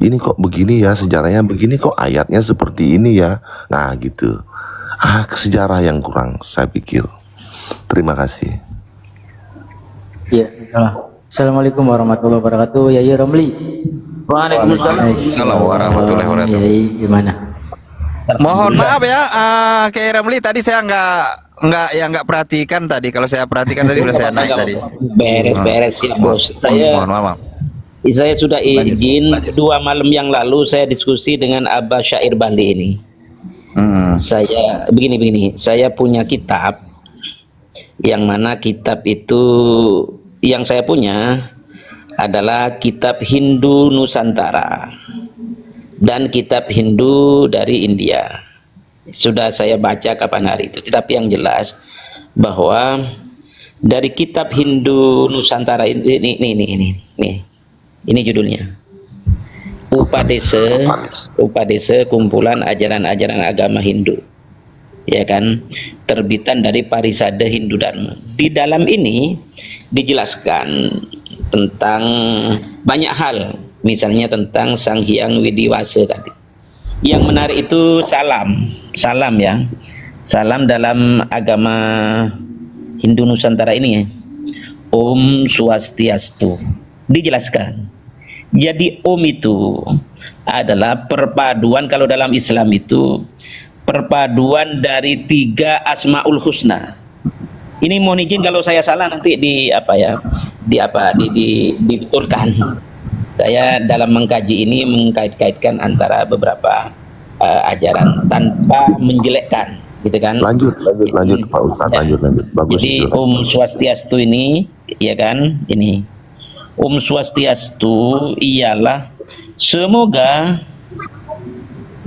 [SPEAKER 4] ini kok begini ya, sejarahnya begini, kok ayatnya seperti ini ya. Nah gitu. Sejarah yang kurang saya pikir. Terima kasih.
[SPEAKER 7] Iya. Assalamualaikum warahmatullahi wabarakatuh. Yai Romli.
[SPEAKER 8] Waalaikumsalam warahmatullahi wabarakatuh.
[SPEAKER 7] Yai gimana?
[SPEAKER 8] Mohon maaf ya, Kiai Ramli tadi saya nggak perhatikan tadi. Kalau saya perhatikan tadi sudah saya naik tadi.
[SPEAKER 12] Beres ya bos.
[SPEAKER 8] Mohon maaf.
[SPEAKER 12] Saya sudah izin 2 malam yang lalu saya diskusi dengan Abah Syair Bali ini. Saya begini, saya punya kitab yang mana kitab itu yang saya punya adalah kitab Hindu Nusantara dan kitab Hindu dari India. Sudah saya baca kapan hari itu. Tetapi yang jelas bahwa dari kitab Hindu Nusantara ini judulnya. Upadesa kumpulan ajaran-ajaran agama Hindu, ya kan, terbitan dari Parisada Hindu Dharma. Di dalam ini dijelaskan tentang banyak hal, misalnya tentang Sang Hyang Widiwasa tadi. Yang menarik itu salam ya, salam dalam agama Hindu Nusantara ini ya. Om Swastiastu dijelaskan. Jadi Om itu adalah perpaduan, kalau dalam Islam itu perpaduan dari 3 Asmaul Husna. Ini mohon izin kalau saya salah nanti dibetulkan. Saya dalam mengkaji ini mengkait-kaitkan antara beberapa ajaran tanpa menjelekkan, gitu kan?
[SPEAKER 4] Lanjut Pak Ustadz, lanjut. Bagus.
[SPEAKER 12] Jadi Om Swastiastu ini, ya kan? Ini Om Swastiastu ialah semoga,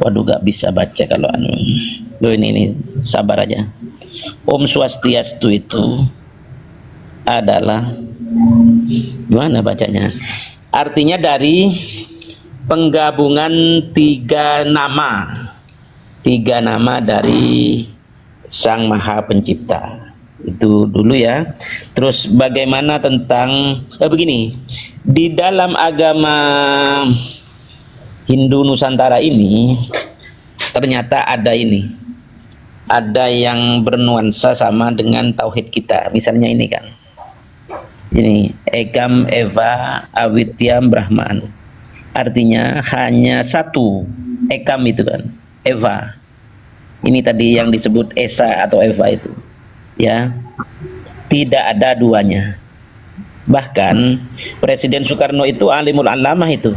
[SPEAKER 12] waduh gak bisa baca kalau ini sabar aja. Om Swastiastu itu adalah, gimana bacanya? Artinya dari penggabungan 3 nama dari Sang Maha Pencipta. Itu dulu ya. Terus bagaimana tentang begini, di dalam agama Hindu Nusantara ini ternyata ada yang bernuansa sama dengan tauhid kita. Misalnya ini kan, Ini Ekam Eva Awityam Brahman. Artinya hanya satu Ekam itu kan, Eva. Ini tadi yang disebut Esa atau Eva itu. Ya. Tidak ada duanya. Bahkan Presiden Soekarno itu alimul alamah itu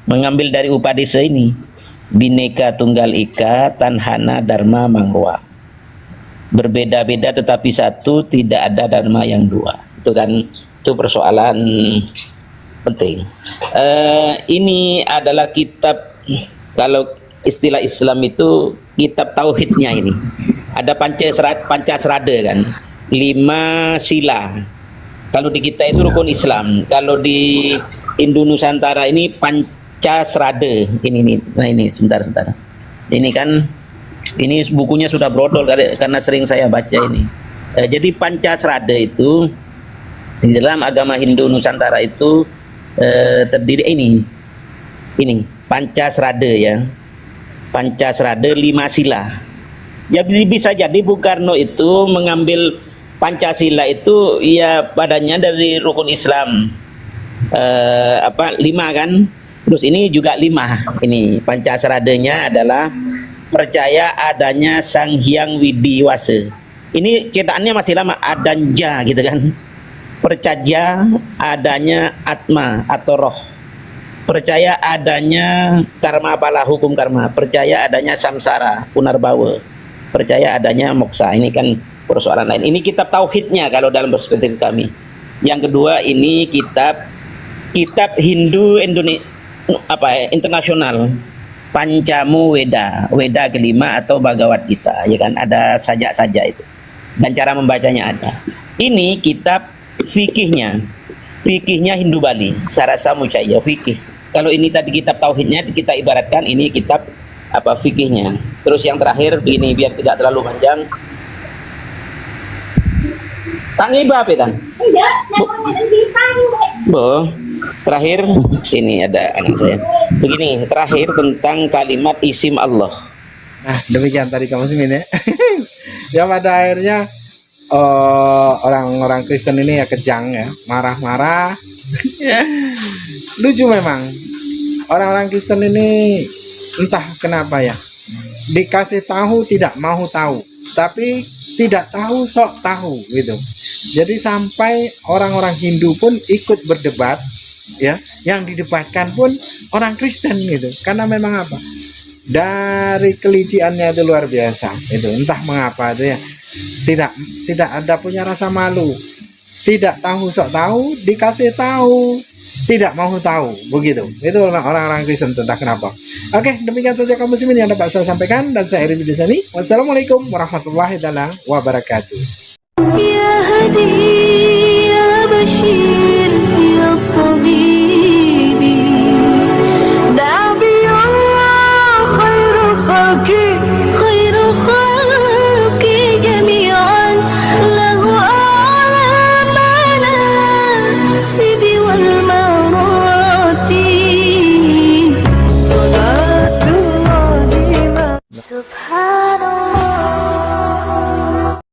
[SPEAKER 12] mengambil dari Upadisa ini, Bhinneka Tunggal Ika Tanhana Dharma Mangwa. Berbeda-beda tetapi satu, tidak ada dharma yang dua. Itu kan, itu persoalan penting. Ini adalah kitab, kalau istilah Islam itu kitab tauhidnya ini. Ada Pancasrada kan, 5 sila. Kalau di kita itu rukun Islam, kalau di Indo Nusantara ini Pancasrada. Ini. Nah ini sebentar. Ini kan, ini bukunya sudah brodol karena sering saya baca ini. Jadi Pancasrada itu di dalam agama Hindu Nusantara itu terdiri ini Pancasrada ya. Pancasrada 5 sila. Jadi bisa jadi Bung Karno itu mengambil Pancasila itu ya padanya dari rukun Islam 5 kan, terus ini juga 5. Ini Pancasradanya adalah percaya adanya Sang Hyang Widiwasa. Ini cetakannya masih lama, Adanja gitu kan. Percaya adanya Atma atau roh, percaya adanya karma pala, hukum karma, percaya adanya samsara, punarbawa, percaya adanya moksa. Ini kan persoalan lain. Ini kitab tauhidnya kalau dalam perspektif kami. Yang kedua ini kitab Hindu Indonesia internasional, Pancamu Weda, Weda kelima atau Bhagavad Gita, ya kan, ada sajak-sajak itu. Dan cara membacanya ada. Ini kitab fikihnya Hindu Bali, Sarasa Mucaya fikih. Kalau ini tadi kitab tauhidnya, kita ibaratkan ini kitab fikihnya. Terus yang terakhir begini biar tidak terlalu panjang. Tangi apa kan? Terakhir ini ada anak saya. Begini, terakhir tentang kalimat isim Allah.
[SPEAKER 3] Nah, demikian tadi kamu muslimin ya. Ya pada akhirnya orang-orang Kristen ini ya kejang ya, marah-marah. Lucu memang. Orang-orang Kristen ini entah kenapa ya. Dikasih tahu tidak mau tahu, tapi tidak tahu sok tahu gitu. Jadi sampai orang-orang Hindu pun ikut berdebat ya, yang didebatkan pun orang Kristen gitu. Karena memang apa? Dari keliciannya itu luar biasa. Itu entah mengapa itu ya. Tidak ada punya rasa malu. Tidak tahu sok tahu, dikasih tahu tidak mau tahu, begitu. Itu orang-orang Kristen, entah kenapa. Oke, demikian saja kaum muslimin yang dapat saya sampaikan dan saya akhiri di sini. Wassalamualaikum warahmatullahi wabarakatuh.